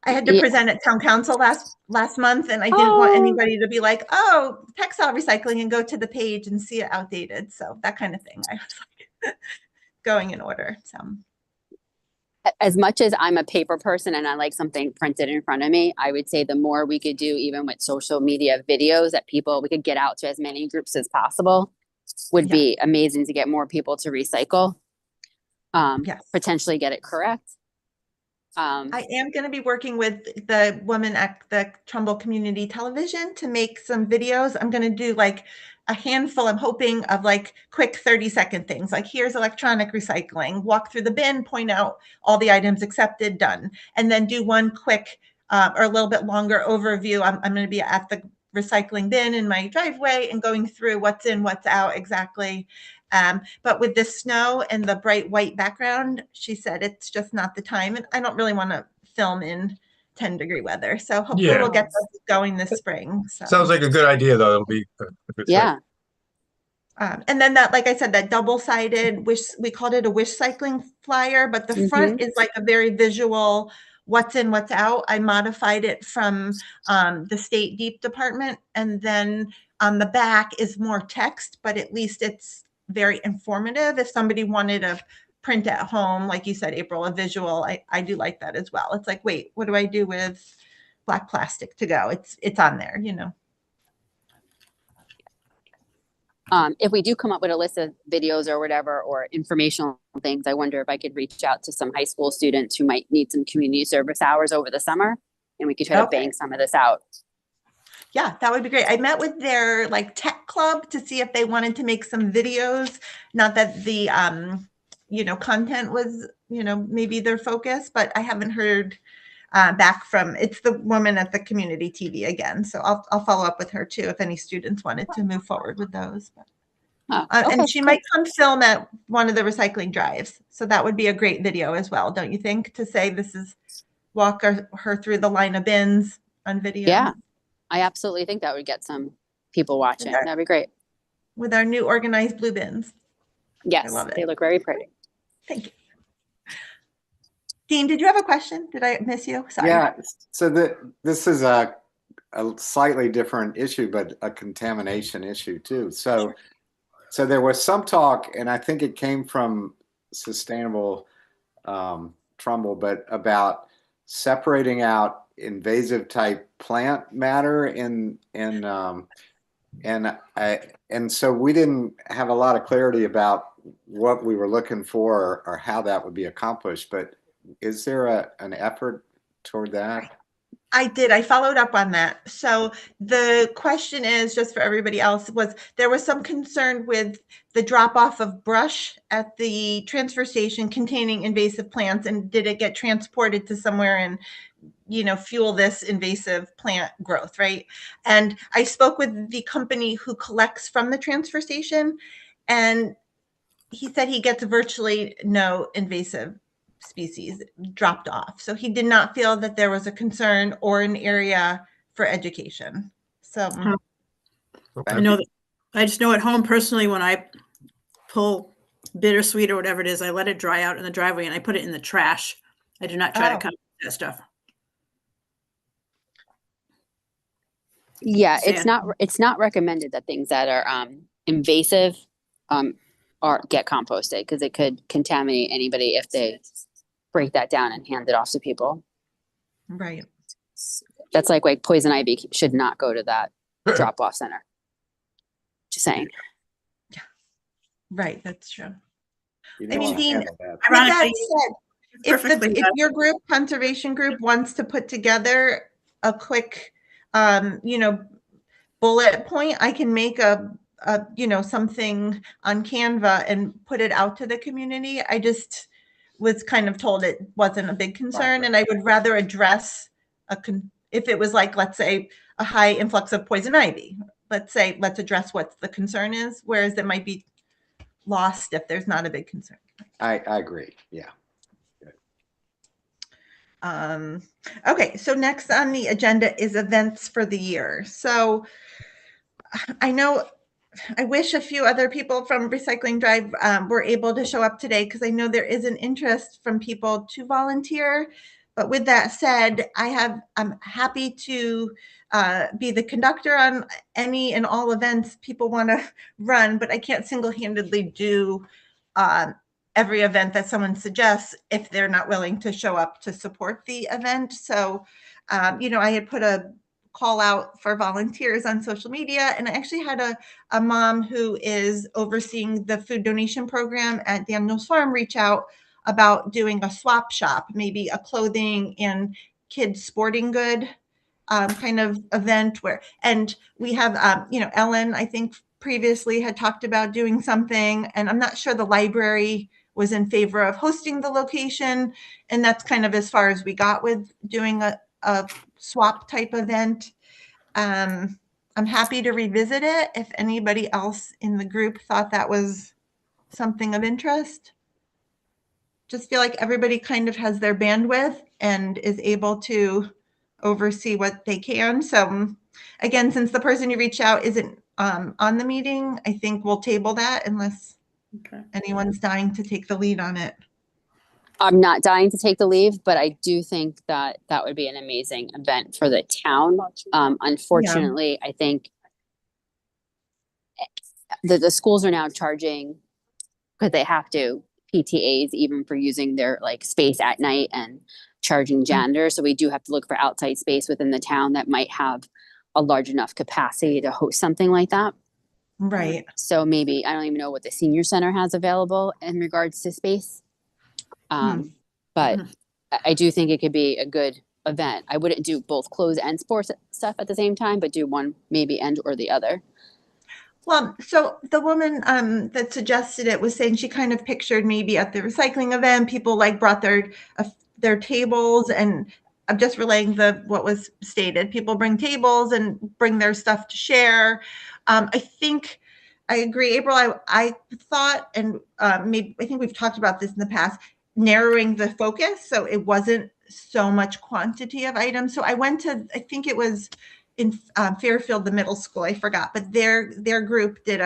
B: I had to
C: Yeah.
B: present at town council last month, and I didn't want anybody to be like, "Oh, textile recycling," and go to the page and see it outdated. So that kind of thing. I was like going in order. So.
C: As much as I'm a paper person and I like something printed in front of me, I would say the more we could do, even with social media videos that we could get out to as many groups as possible, would be amazing to get more people to recycle.
B: Yes.
C: Potentially get it correct.
B: I am going to be working with the woman at the Trumbull Community Television to make some videos. I'm going to do like a handful, I'm hoping, of like quick 30-second things. Like, here's electronic recycling, walk through the bin, point out all the items accepted, done. And then do one quick or a little bit longer overview. I'm going to be at the recycling bin in my driveway and going through what's in, what's out exactly. But with the snow and the bright white background, she said it's just not the time. And I don't really want to film in 10-degree weather. So hopefully
A: Yeah.
B: we'll get those going this spring. So.
A: Sounds like a good idea, though. It'll be a good thing.
C: Yeah.
B: And then that, like I said, that double-sided we called it a wish cycling flyer, but the front is like a very visual what's in, what's out. I modified it from the state deep department. And then on the back is more text, but at least it's very informative. If somebody wanted a print at home, like you said, April, a visual, I do like that as well. It's like, wait, what do I do with black plastic to go? It's on there, you know.
C: If we do come up with a list of videos or whatever, or informational things, I wonder if I could reach out to some high school students who might need some community service hours over the summer, and we could try to bang some of this out.
B: Yeah, that would be great. I met with their like tech club to see if they wanted to make some videos. Not that the, content was, maybe their focus, but I haven't heard back from, it's the woman at the community TV again. So I'll follow up with her too, if any students wanted to move forward with those. And she might come film at one of the recycling drives. So that would be a great video as well, don't you think? To say this is walk her through the line of bins on video.
C: Yeah, I absolutely think that would get some people watching. That'd be great.
B: With our new organized blue bins.
C: Yes,
B: I love it.
C: They look very pretty.
B: Thank you. Dean, did you have a question? Did I miss you? Sorry.
D: Yeah, so this is a slightly different issue, but a contamination issue too. So there was some talk, and I think it came from Sustainable Trumbull, but about separating out invasive type plant matter and so we didn't have a lot of clarity about what we were looking for or how that would be accomplished. But is there an effort toward that?
B: I did. I followed up on that. So the question is, just for everybody else, there was some concern with the drop off of brush at the transfer station containing invasive plants, and did it get transported to somewhere and fuel this invasive plant growth, right? And I spoke with the company who collects from the transfer station, and he said he gets virtually no invasive species dropped off. So he did not feel that there was a concern or an area for education. So
F: I know that. I just know at home personally, when I pull bittersweet or whatever it is, I let it dry out in the driveway and I put it in the trash. I do not try to compost that stuff.
C: Yeah, it's not recommended that things that are invasive get composted, because it could contaminate anybody if they break that down and hand it off to people.
B: Right.
C: That's like poison ivy should not go to that drop off center. Just saying.
B: Yeah. Right. That's true.
D: I mean,
B: Dean, with
F: Ironically,
B: that said, if your group, conservation group, wants to put together a quick, bullet point, I can make something on Canva and put it out to the community. I just was kind of told it wasn't a big concern,
D: Right.
B: and I would rather address if it was like, let's say, a high influx of poison ivy. Let's address what the concern is, whereas it might be lost if there's not a big concern.
D: I agree. Yeah.
B: Okay, so next on the agenda is events for the year. So I know, I wish a few other people from Recycling Drive were able to show up today because I know there is an interest from people to volunteer. But with that said, I'm happy to be the conductor on any and all events people want to run, but I can't single-handedly do every event that someone suggests if they're not willing to show up to support the event. So, I had put a call out for volunteers on social media, and I actually had a mom who is overseeing the food donation program at Daniel's Farm reach out about doing a swap shop, maybe a clothing and kids sporting good kind of event and we have, Ellen, I think previously had talked about doing something, and I'm not sure the library was in favor of hosting the location. And that's kind of as far as we got with doing a swap type event. I'm happy to revisit it if anybody else in the group thought that was something of interest. Just feel like everybody kind of has their bandwidth and is able to oversee what they can. So again, since the person you reach out isn't on the meeting, I think we'll table that unless anyone's dying to take the lead on it.
C: I'm not dying to take the leave, but I do think that that would be an amazing event for the town. Unfortunately, I think the schools are now charging, because they have to, PTAs even for using their like space at night and charging janitors. So we do have to look for outside space within the town that might have a large enough capacity to host something like that.
B: Right.
C: So maybe, I don't even know what the senior center has available in regards to space. But I do think it could be a good event. I wouldn't do both clothes and sports stuff at the same time, but do one maybe and or the other.
B: Well, so the woman that suggested it was saying she kind of pictured maybe at the recycling event, people like brought their tables, and I'm just relaying what was stated. People bring tables and bring their stuff to share. I think I agree, April. I thought, and maybe I think we've talked about this in the past, narrowing the focus so it wasn't so much quantity of items. So I went to, I think it was in Fairfield, the middle school, I forgot, but their group did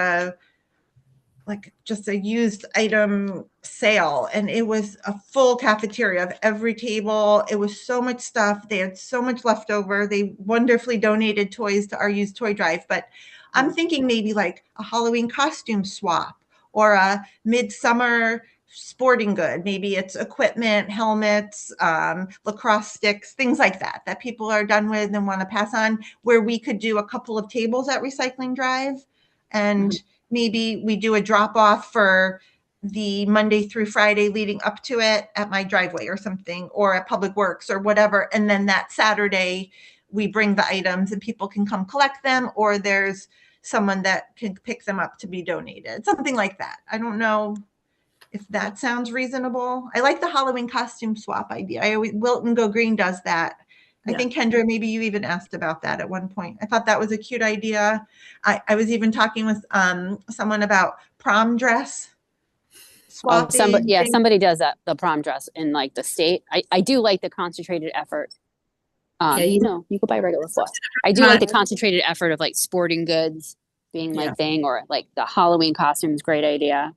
B: just a used item sale, and it was a full cafeteria of every table. It was so much stuff. They had so much left over. They wonderfully donated toys to our used toy drive, but I'm thinking maybe like a Halloween costume swap or a midsummer sporting good. Maybe it's equipment, helmets, lacrosse sticks, things like that people are done with and want to pass on, where we could do a couple of tables at Recycling Drive, and maybe we do a drop off for the Monday through Friday leading up to it at my driveway or something, or at Public Works or whatever. And then that Saturday we bring the items and people can come collect them, or there's someone that can pick them up to be donated, something like that. I don't know if that sounds reasonable. I like the Halloween costume swap idea. Wilton Go Green does that. I think, Kendra, maybe you even asked about that at one point. I thought that was a cute idea. I was even talking with someone about prom dress swapping.
C: Somebody does that, the prom dress in like the state. I do like the concentrated effort. You go buy regular fluff. I do like the concentrated effort of like sporting goods being my thing, or like the Halloween costumes, great idea.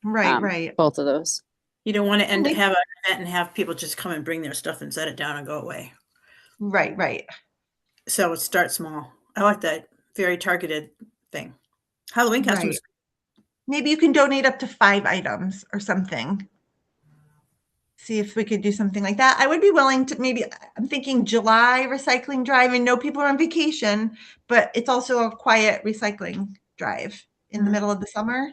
B: Right.
C: Both of those.
F: You don't want to have an event and have people just come and bring their stuff and set it down and go away.
B: Right.
F: So start small. I like that very targeted thing. Halloween costumes.
B: Right. Maybe you can donate up to 5 items or something. See if we could do something like that. I would be willing to, maybe, I'm thinking July recycling drive. I know people are on vacation, but it's also a quiet recycling drive in the middle of the summer.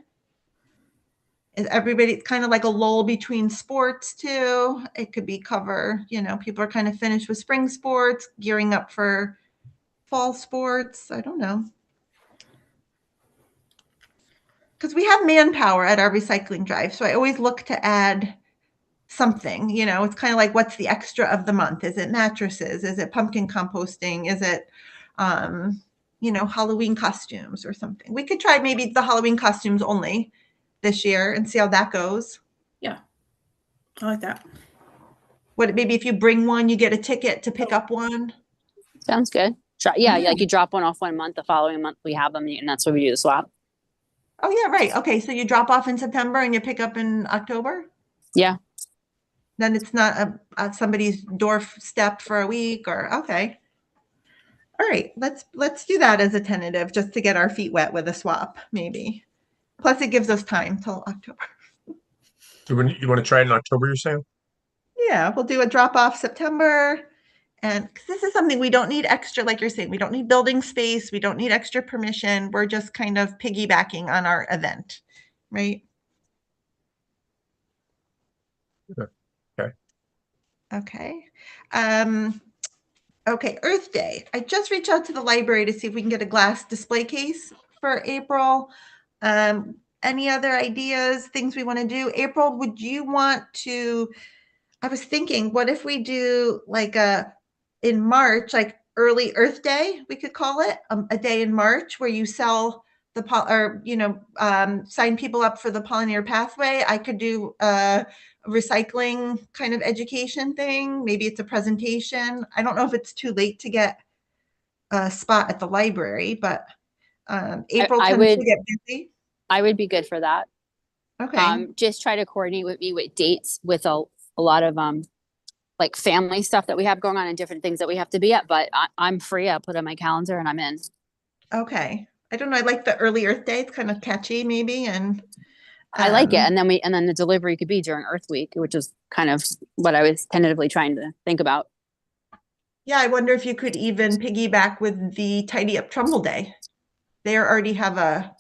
B: Everybody, it's kind of like a lull between sports too. It could be people are kind of finished with spring sports, gearing up for fall sports. I don't know. Because we have manpower at our recycling drive. So I always look to add something, it's kind of like, what's the extra of the month? Is it mattresses? Is it pumpkin composting? Is it, Halloween costumes or something? We could try maybe the Halloween costumes only this year and see how that goes.
F: I like that.
B: What, maybe if you bring one, you get a ticket to pick up one?
C: Sounds good. Yeah,
B: Yeah.
C: like you drop one off one month, the following month we have them, and that's what we do the swap.
B: Oh, yeah, right. Okay, so you drop off in September and you pick up in October?
C: Yeah.
B: Then it's not somebody's doorstep for a week or, okay. All right, let's do that as a tentative, just to get our feet wet with a swap, maybe. Plus it gives us time till October.
A: You want to try it in October, you're saying?
B: Yeah, we'll do a drop off September. And 'cause this is something we don't need extra, like you're saying, we don't need building space. We don't need extra permission. We're just kind of piggybacking on our event, right?
A: Okay.
B: Okay. Okay, Earth Day. I just reached out to the library to see if we can get a glass display case for April. Any other ideas, things we want to do? April, would you want to, I was thinking, what if we do like in March, like early Earth Day, we could call it a day in March where you sell sign people up for the pollinator pathway. I could do a recycling kind of education thing. Maybe it's a presentation. I don't know if it's too late to get a spot at the library, but April
C: I
B: tends to
C: would-
B: get busy.
C: I would be good for that.
B: Okay.
C: Just try to coordinate with me with dates with a lot of like family stuff that we have going on and different things that we have to be at, but I'm free. I'll put it on my calendar and I'm in.
B: Okay. I don't know. I like the early Earth Day. It's kind of catchy, maybe, and
C: I like it. And then the delivery could be during Earth Week, which is kind of what I was tentatively trying to think about.
B: Yeah, I wonder if you could even piggyback with the Tidy Up Trumbull Day. They already have a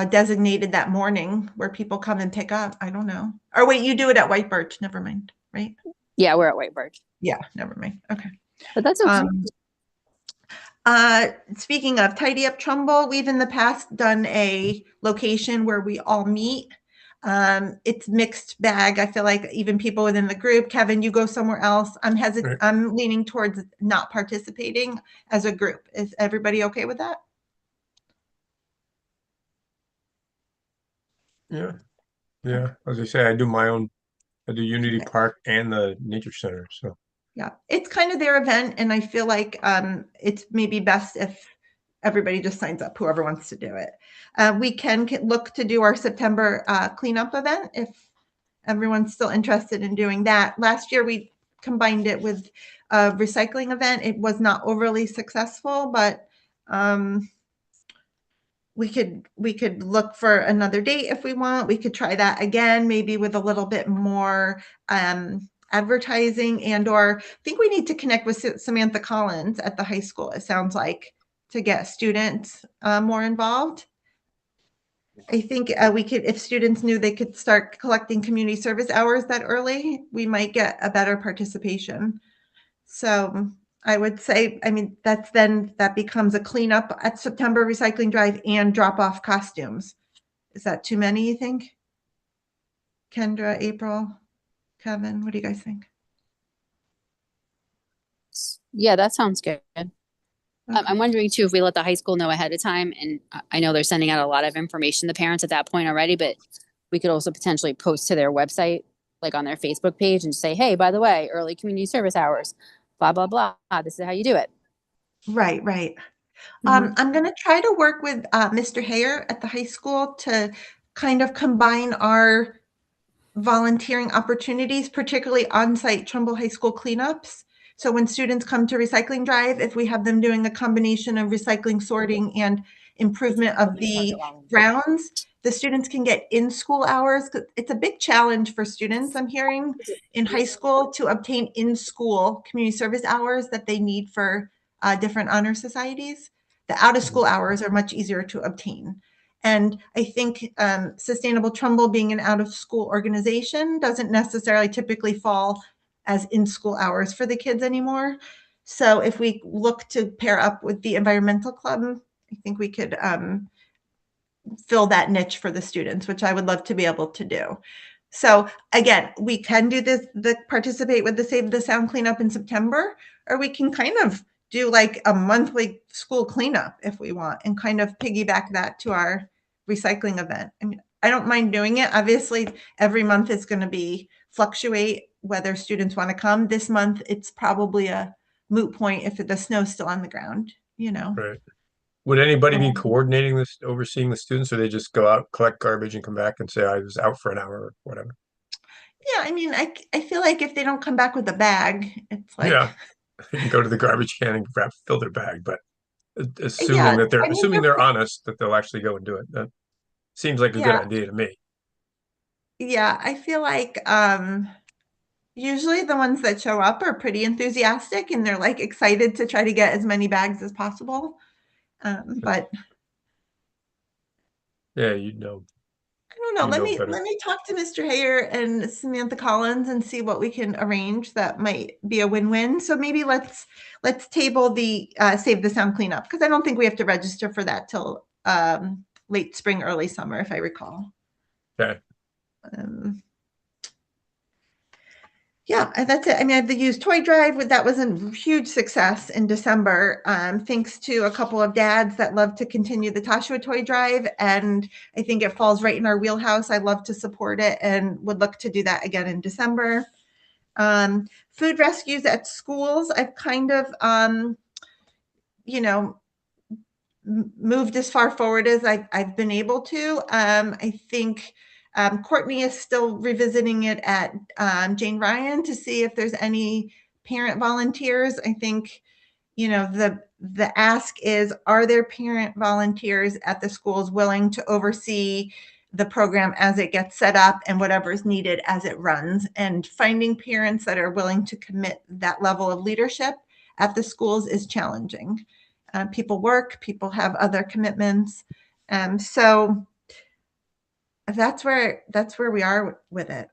B: designated that morning where people come and pick up. I don't know. Or wait, you do it at White Birch. Never mind, right?
C: Yeah, we're at White Birch.
B: Yeah, never mind. Okay.
C: But that's okay.
B: Speaking of Tidy Up Trumbull, we've in the past done a location where we all meet. It's mixed bag. I feel like even people within the group, Kevin, you go somewhere else.
A: Right.
B: I'm leaning towards not participating as a group. Is everybody okay with that?
A: Yeah. Yeah. As I say, I do Unity Park and the Nature Center. So
B: Yeah, it's kind of their event, and I feel like it's maybe best if everybody just signs up, whoever wants to do it. We can look to do our September cleanup event if everyone's still interested in doing that. Last year, we combined it with a recycling event. It was not overly successful, but we could look for another date if we want. We could try that again, maybe with a little bit more advertising or I think we need to connect with Samantha Collins at the high school, it sounds like, to get students more involved. I think we could, if students knew they could start collecting community service hours that early, we might get a better participation. So I would say, I mean, that becomes a cleanup at September recycling drive and drop off costumes. Is that too many, you think? Kendra, April, Kevin, what do you guys think?
C: Yeah, that sounds good.
B: Okay.
C: I'm wondering too, if we let the high school know ahead of time, and I know they're sending out a lot of information to parents at that point already, but we could also potentially post to their website, like on their Facebook page, and say, hey, by the way, early community service hours, blah, blah, blah. This is how you do it.
B: Right.
C: Mhm.
B: I'm going to try to work with Mr. Hayer at the high school to kind of combine our volunteering opportunities, particularly on-site Trumbull High School cleanups. So when students come to recycling drive, if we have them doing a combination of recycling, sorting, and improvement of the grounds, the students can get in school hours. It's a big challenge for students, I'm hearing, in high school to obtain in school community service hours that they need for different honor societies. The out of school hours are much easier to obtain. And I think Sustainable Trumbull, being an out of school organization, doesn't necessarily typically fall as in school hours for the kids anymore. So if we look to pair up with the environmental club, I think we could fill that niche for the students, which I would love to be able to do. So again, we can do this, participate with the Save the Sound cleanup in September, or we can kind of do like a monthly school cleanup if we want, and kind of piggyback that to our recycling event. I mean, I don't mind doing it. Obviously, every month is going to be fluctuate whether students want to come. This month, it's probably a moot point if the snow's still on the ground, you know.
A: Right. Would anybody be
B: Um,
A: coordinating this, overseeing the students, or they just go out, collect garbage and come back and say, I was out for an hour or whatever?
B: Yeah, I mean, I feel like if they don't come back with a bag, it's like,
A: Yeah. They can go to the garbage can and fill their bag, but
B: yeah, I mean,
A: assuming they're honest, that they'll actually go and do it. That seems like a good
B: yeah,
A: idea to me.
B: yeah, I feel like usually the ones that show up are pretty enthusiastic and they're like excited to try to get as many bags as possible. But
A: Yeah,
B: I don't know.
A: you know better.
B: Let me talk to Mr. Hayer and Samantha Collins and see what we can arrange that might be a win-win. So maybe let's table the Save the Sound cleanup because I don't think we have to register for that till late spring, early summer, if I recall.
A: Okay.
B: Yeah, and that's it. I mean, I've used Toy Drive. That was a huge success in December, thanks to a couple of dads that love to continue the Toshua Toy Drive. And I think it falls right in our wheelhouse. I love to support it and would look to do that again in December. Food rescues at schools. I've kind of, you know, moved as far forward as I've been able to. I think Courtney is still revisiting it at Jane Ryan to see if there's any parent volunteers. I think, you know, the ask is, are there parent volunteers at the schools willing to oversee the program as it gets set up and whatever is needed as it runs? And finding parents that are willing to commit that level of leadership at the schools is challenging. People work, people have other commitments. So that's where we are with it.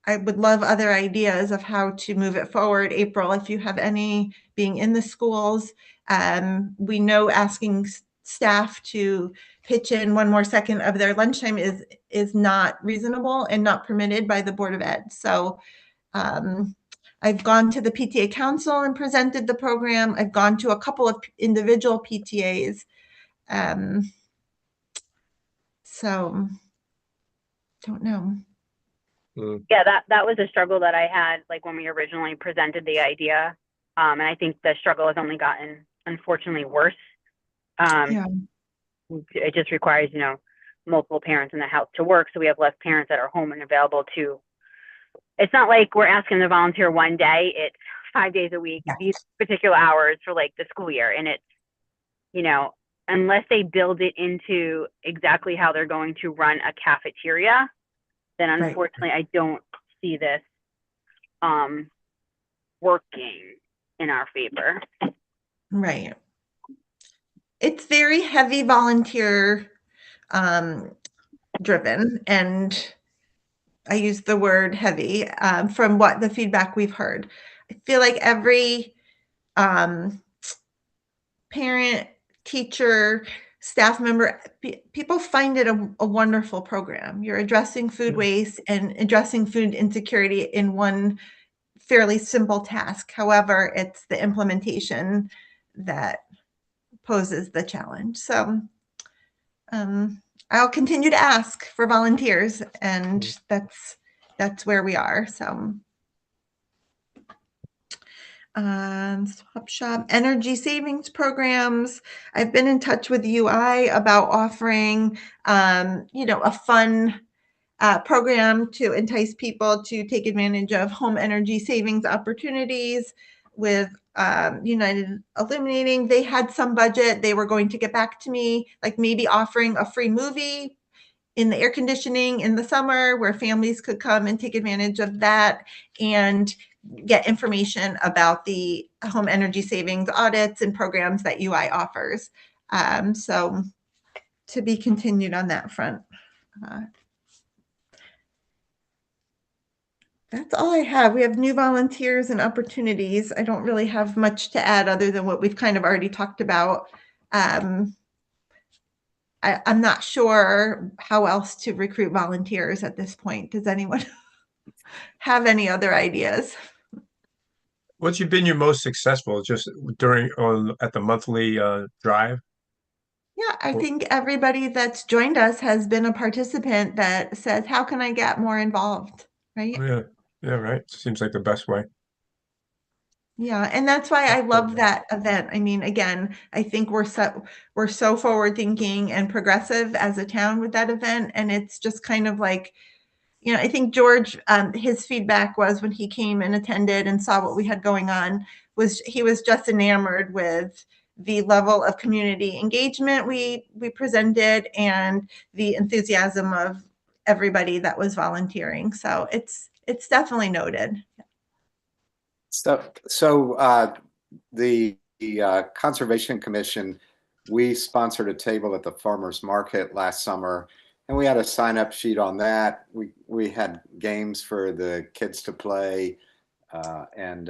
B: I would love other ideas of how to move it forward. April, if you have any, being in the schools, we know asking staff to pitch in one more second of their lunchtime is not reasonable and not permitted by the Board of Ed. So I've gone to the PTA council and presented the program. I've gone to a couple of individual PTAs. So don't know.
C: Yeah, that was a struggle that I had, like when we originally presented the idea. And I think the struggle has only gotten, unfortunately, worse.
B: Yeah.
C: It just requires, you know, multiple parents in the house to work. So we have less parents that are home and available to. It's not like we're asking to volunteer one day. It's 5 days a week, these particular hours for like the school year. And it's, you know, unless they build it into exactly how they're going to run a cafeteria, then unfortunately, I don't see this working in our favor.
B: Right. It's very heavy volunteer driven, and I use the word heavy from what the feedback we've heard. I feel like every parent, teacher, staff member, people find it a wonderful program. You're addressing food waste and addressing food insecurity in one fairly simple task. However, it's the implementation that poses the challenge. So I'll continue to ask for volunteers, and that's where we are. So swap shop, energy savings programs. I've been in touch with UI about offering, you know, a fun program to entice people to take advantage of home energy savings opportunities with United Illuminating. They had some budget. They were going to get back to me, like maybe offering a free movie in the air conditioning in the summer where families could come and take advantage of that and get information about the home energy savings audits and programs that UI offers. So to be continued on that front. That's all I have. We have new volunteers and opportunities. I don't really have much to add other than what we've kind of already talked about. I'm not sure how else to recruit volunteers at this point. Does anyone have any other ideas?
A: What's been your most successful just at the monthly drive?
B: Yeah, I
A: Well-
B: think everybody that's joined us has been a participant that says, how can I get more involved? Right?
A: Yeah, yeah, right. Seems like the best way.
B: Yeah, and that's why I love that event. I mean, again, I think we're so forward thinking and progressive as a town with that event. And it's just kind of like, you know, I think George, his feedback was when he came and attended and saw what we had going on, was he was just enamored with the level of community engagement we presented and the enthusiasm of everybody that was volunteering. So it's definitely noted.
D: So the Conservation Commission, we sponsored a table at the farmers market last summer, and we had a sign-up sheet on that. We had games for the kids to play, and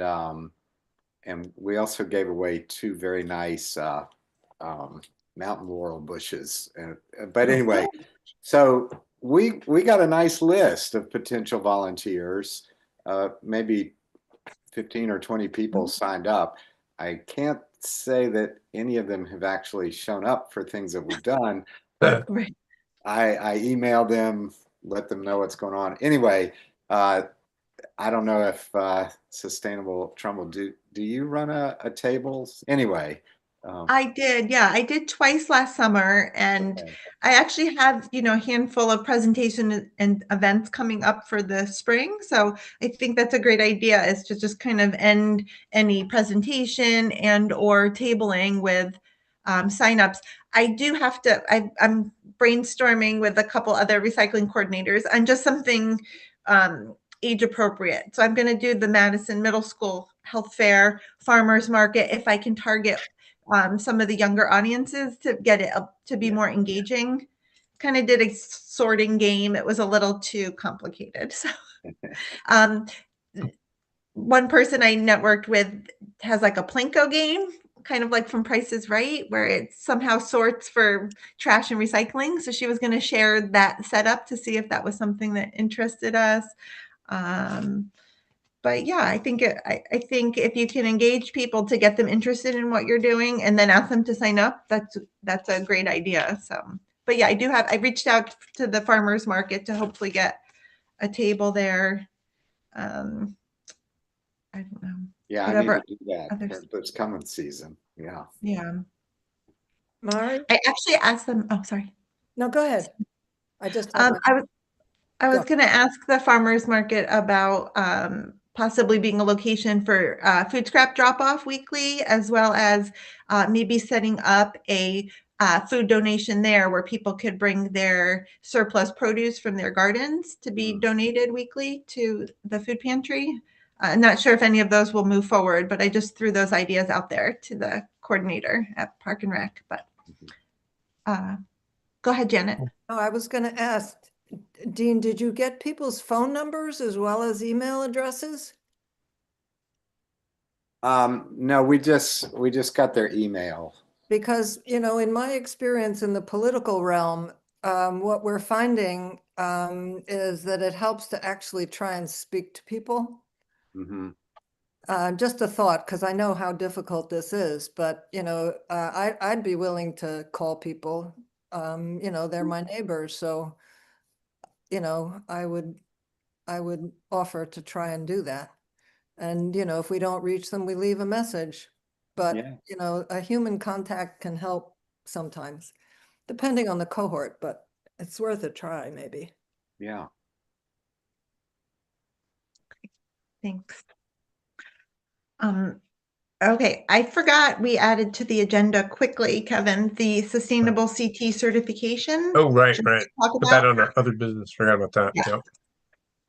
D: we also gave away 2 very nice mountain laurel bushes. But anyway, so we got a nice list of potential volunteers, maybe 15 or 20 people signed up. I can't say that any of them have actually shown up for things that we've done, but
B: Right.
D: I emailed them, let them know what's going on. Anyway, I don't know if Sustainable Trumbull, do you run a tables? Anyway.
B: I did, yeah. I did twice last summer, and
D: Okay.
B: I actually have, you know, a handful of presentation and events coming up for the spring. So I think that's a great idea, is to just kind of end any presentation and or tabling with signups. I do have to, I'm brainstorming with a couple other recycling coordinators on just something age appropriate. So I'm going to do the Madison Middle School Health Fair, Farmers Market, if I can target some of the younger audiences to get it up to be more engaging. Kind of did a sorting game. It was a little too complicated. So one person I networked with has like a Plinko game, kind of like from Price is Right, where it somehow sorts for trash and recycling. So she was going to share that setup to see if that was something that interested us. But yeah, I think I think if you can engage people to get them interested in what you're doing and then ask them to sign up, that's a great idea. So, but yeah, I reached out to the farmers market to hopefully get a table there. I don't know.
D: Yeah,
B: Whatever
D: I need to do that
B: others-
D: for this coming season. Yeah.
B: Yeah.
E: Mari?
B: I actually asked them, oh, sorry.
E: No, go ahead. I just have my-
B: I was
E: Go.
B: going to ask the farmers market about possibly being a location for food scrap drop off weekly, as well as maybe setting up a food donation there where people could bring their surplus produce from their gardens to be donated weekly to the food pantry. I'm not sure if any of those will move forward, but I just threw those ideas out there to the coordinator at Park and Rec. But go ahead, Janet.
E: Oh, I was going to ask, Dean, did you get people's phone numbers as well as email addresses?
D: No, we just got their email.
E: Because, you know, in my experience in the political realm, what we're finding is that it helps to actually try and speak to people.
D: Mm-hmm.
E: Just a thought, because I know how difficult this is, but, you know, I'd be willing to call people. You know, they're my neighbors, so, you know, I would offer to try and do that. And, you know, if we don't reach them, we leave a message. But,
D: Yeah.
E: you know, a human contact can help sometimes, depending on the cohort, but it's worth a try, maybe.
D: Yeah.
B: Thanks. Okay, I forgot we added to the agenda quickly, Kevin, the sustainable CT certification.
A: Oh, right,
B: Should we
A: right.
B: talk
A: Put that
B: about?
A: on our other business. Forgot about that.
B: Yeah.
A: Yep.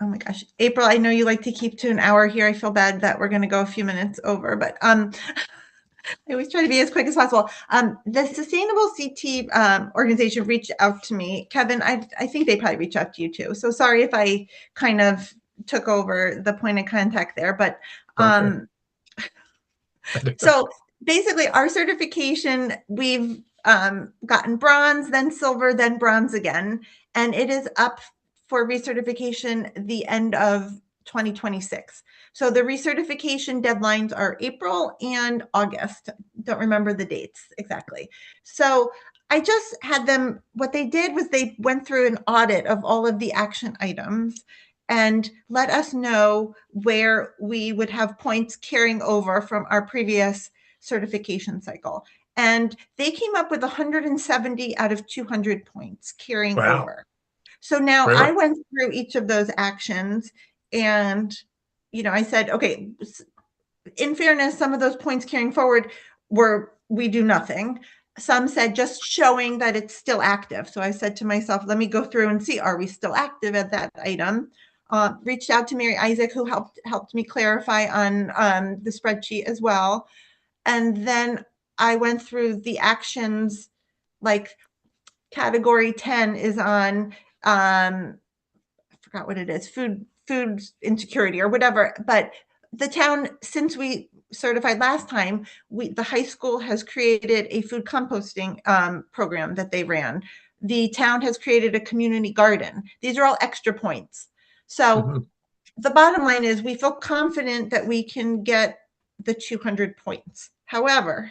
B: Oh my gosh, April, I know you like to keep to an hour here. I feel bad that we're going to go a few minutes over, but I always try to be as quick as possible. The Sustainable CT organization reached out to me. Kevin, I think they probably reached out to you too. So sorry if I kind of took over the point of contact there, but
A: Okay.
B: so basically our certification, we've gotten bronze, then silver, then bronze again, and it is up for recertification the end of 2026. So the recertification deadlines are April and August. Don't remember the dates exactly. So I just had them, what they did was they went through an audit of all of the action items and let us know where we would have points carrying over from our previous certification cycle. And they came up with 170 out of 200 points carrying
A: Wow.
B: over. So now
A: Really?
B: I went through each of those actions and, I said, okay, in fairness, some of those points carrying forward were we do nothing. Some said just showing that it's still active. So I said to myself, let me go through and see, are we still active at that item? Reached out to Mary Isaac, who helped me clarify on the spreadsheet as well. And then I went through the actions, like category 10 is on, I forgot what it is, food insecurity or whatever. But the town, since we certified last time, the high school has created a food composting program that they ran. The town has created a community garden. These are all extra points. So
A: Mhm.
B: the bottom line is we feel confident that we can get the 200 points. However,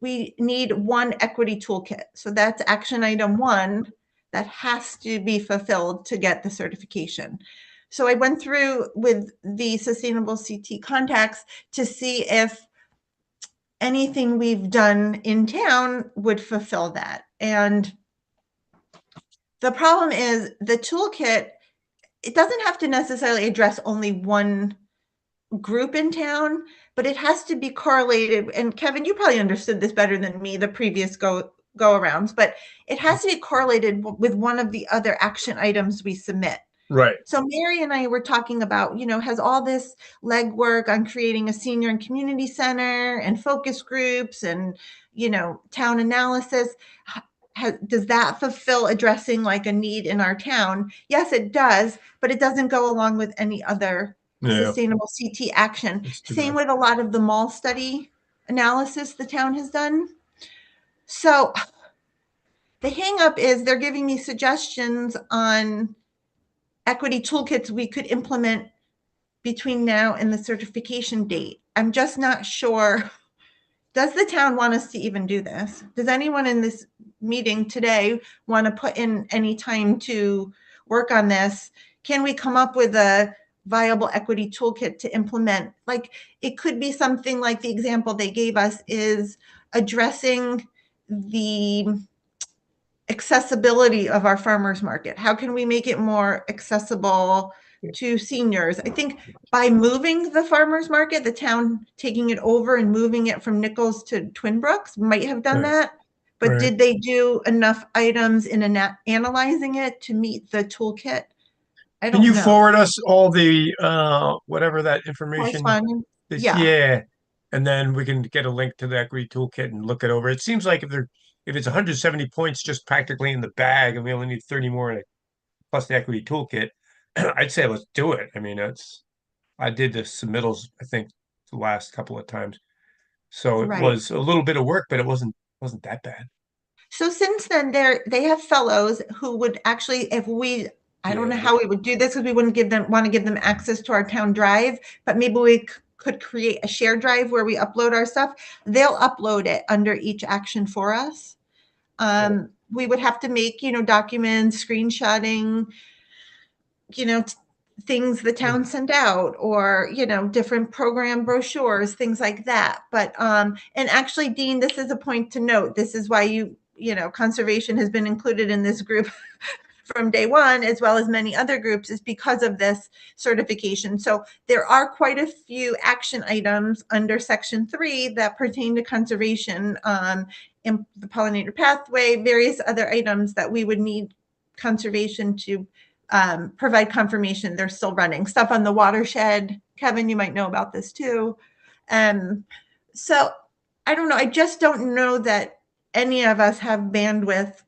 B: we need one equity toolkit. So that's action item 1 that has to be fulfilled to get the certification. So I went through with the Sustainable CT contacts to see if anything we've done in town would fulfill that. And the problem is the toolkit, it doesn't have to necessarily address only one group in town, but it has to be correlated. And Kevin, you probably understood this better than me, the previous go arounds, but it has to be correlated with one of the other action items we submit.
A: Right.
B: So Mary and I were talking about, has all this legwork on creating a senior and community center and focus groups and, town analysis. Does that fulfill addressing like a need in our town? Yes, it does, but it doesn't go along with any other
A: Yeah.
B: sustainable CT action.
A: That's too
B: Same
A: bad.
B: with a lot of the mall study analysis the town has done. So the hang up is they're giving me suggestions on equity toolkits we could implement between now and the certification date. I'm just not sure. Does the town want us to even do this? Does anyone in this meeting today want to put in any time to work on this? Can we come up with a viable equity toolkit to implement? Like, it could be something like the example they gave us is addressing the accessibility of our farmers market. How can we make it more accessible to seniors? I think by moving the farmers market, the town taking it over and moving it from Nichols to Twin Brooks might have done
A: Right.
B: that. But
A: Right.
B: did they do enough items in analyzing it to meet the toolkit? I
A: Can
B: don't
A: you
B: know.
A: forward us all the whatever that information
B: Corresponding?
A: is?
B: Yeah.
A: Yeah. And then we can get a link to the equity toolkit and look it over. It seems like if it's 170 points just practically in the bag and we only need 30 more plus the equity toolkit, I'd say let's do it. I mean, I did the submittals, I think, the last couple of times. So it
B: Right.
A: was a little bit of work, but it wasn't that bad.
B: So since then, they have fellows who would actually, if we, I don't know
A: Yeah.
B: how we would do this because we wouldn't want to give them access to our town drive, but maybe we could create a shared drive where we upload our stuff. They'll upload it under each action for us. We would have to make, documents, screenshotting, things the town sent out or, different program brochures, things like that. But, and actually, Dean, this is a point to note. This is why conservation has been included in this group from day one, as well as many other groups, is because of this certification. So there are quite a few action items under Section 3 that pertain to conservation, in the pollinator pathway, various other items that we would need conservation to provide confirmation they're still running. Stuff on the watershed. Kevin, you might know about this too. So I don't know. I just don't know that any of us have bandwidth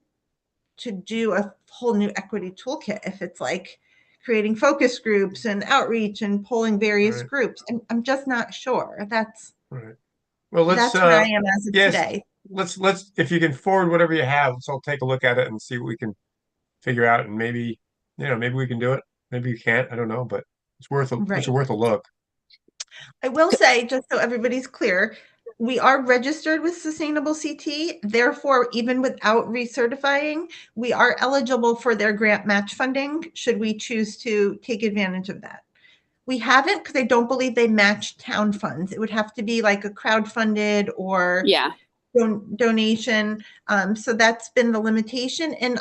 B: to do a whole new equity toolkit if it's like creating focus groups and outreach and polling various
A: Right.
B: groups. I'm just not sure. That's
A: Right. Well,
B: that's where I am as of
A: yes,
B: today.
A: let's if you can forward whatever you have, let's all take a look at it and see what we can figure out, and maybe maybe we can do it. Maybe you can't. I don't know, but it's
B: Right.
A: worth a look.
B: I will say, just so everybody's clear, we are registered with Sustainable CT. Therefore, even without recertifying, we are eligible for their grant match funding should we choose to take advantage of that. We haven't because I don't believe they match town funds. It would have to be like a crowdfunded or
C: Yeah.
B: donation. So that's been the limitation. And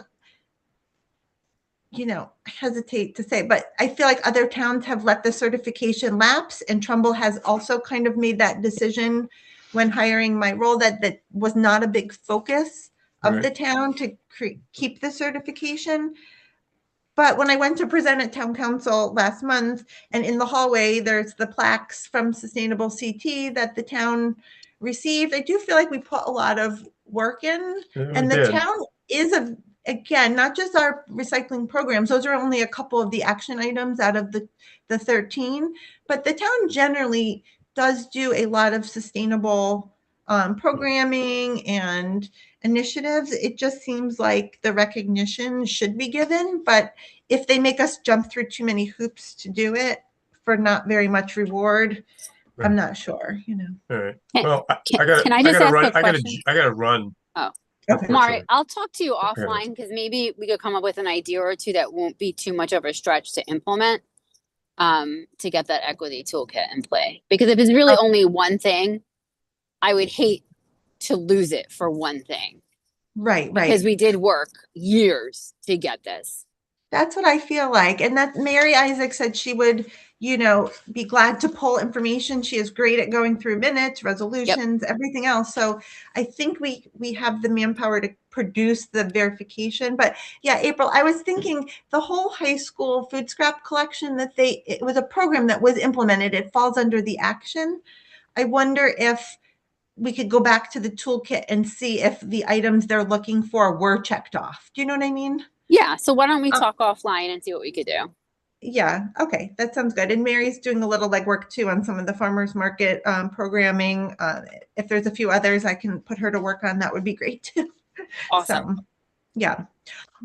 B: I hesitate to say, but I feel like other towns have let the certification lapse, and Trumbull has also kind of made that decision when hiring my role that was not a big focus of
A: Right.
B: the town to keep the certification. But when I went to present at town council last month, and in the hallway, there's the plaques from Sustainable CT that the town received. I do feel like we put a lot of work in,
A: Yeah, we
B: and the
A: did.
B: town is again, not just our recycling programs. Those are only a couple of the action items out of the 13, but the town generally does do a lot of sustainable programming and initiatives. It just seems like the recognition should be given, but if they make us jump through too many hoops to do it for not very much reward, I'm not sure,
A: All right.
C: Can-
A: Well, I
C: Can,
A: gotta,
C: can I just ask
A: run.
C: a question?
A: I gotta run.
C: Oh.
B: Okay.
C: Mari,
A: Unfortunately.
C: I'll talk to you
A: Okay.
C: offline because maybe we could come up with an idea or two that won't be too much of a stretch to implement to get that equity toolkit in play. Because if it's really only one thing, I would hate to lose it for one thing.
B: Right.
C: Because we did work years to get this.
B: That's what I feel like. And that Mary Isaac said she would, be glad to pull information. She is great at going through minutes, resolutions, everything else. So I think we have the manpower to produce the verification. But yeah, April, I was thinking the whole high school food scrap collection it was a program that was implemented. It falls under the action. I wonder if we could go back to the toolkit and see if the items they're looking for were checked off. Do you know what I mean?
C: Yeah. So why don't we talk offline and see what we could do?
B: Yeah. Okay. That sounds good. And Mary's doing a little legwork too on some of the farmers market programming. If there's a few others I can put her to work on, that would be great too.
C: Awesome.
B: So, yeah.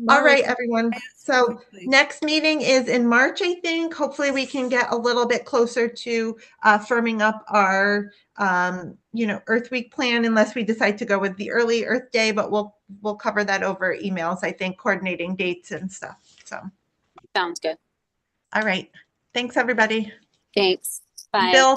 B: All right, everyone. So next meeting is in March, I think. Hopefully we can get a little bit closer to firming up our, Earth Week plan, unless we decide to go with the early Earth Day, but we'll cover that over emails, I think, coordinating dates and stuff. So,
C: Sounds good.
B: all right. Thanks, everybody.
C: Thanks. Bye.
B: Bill.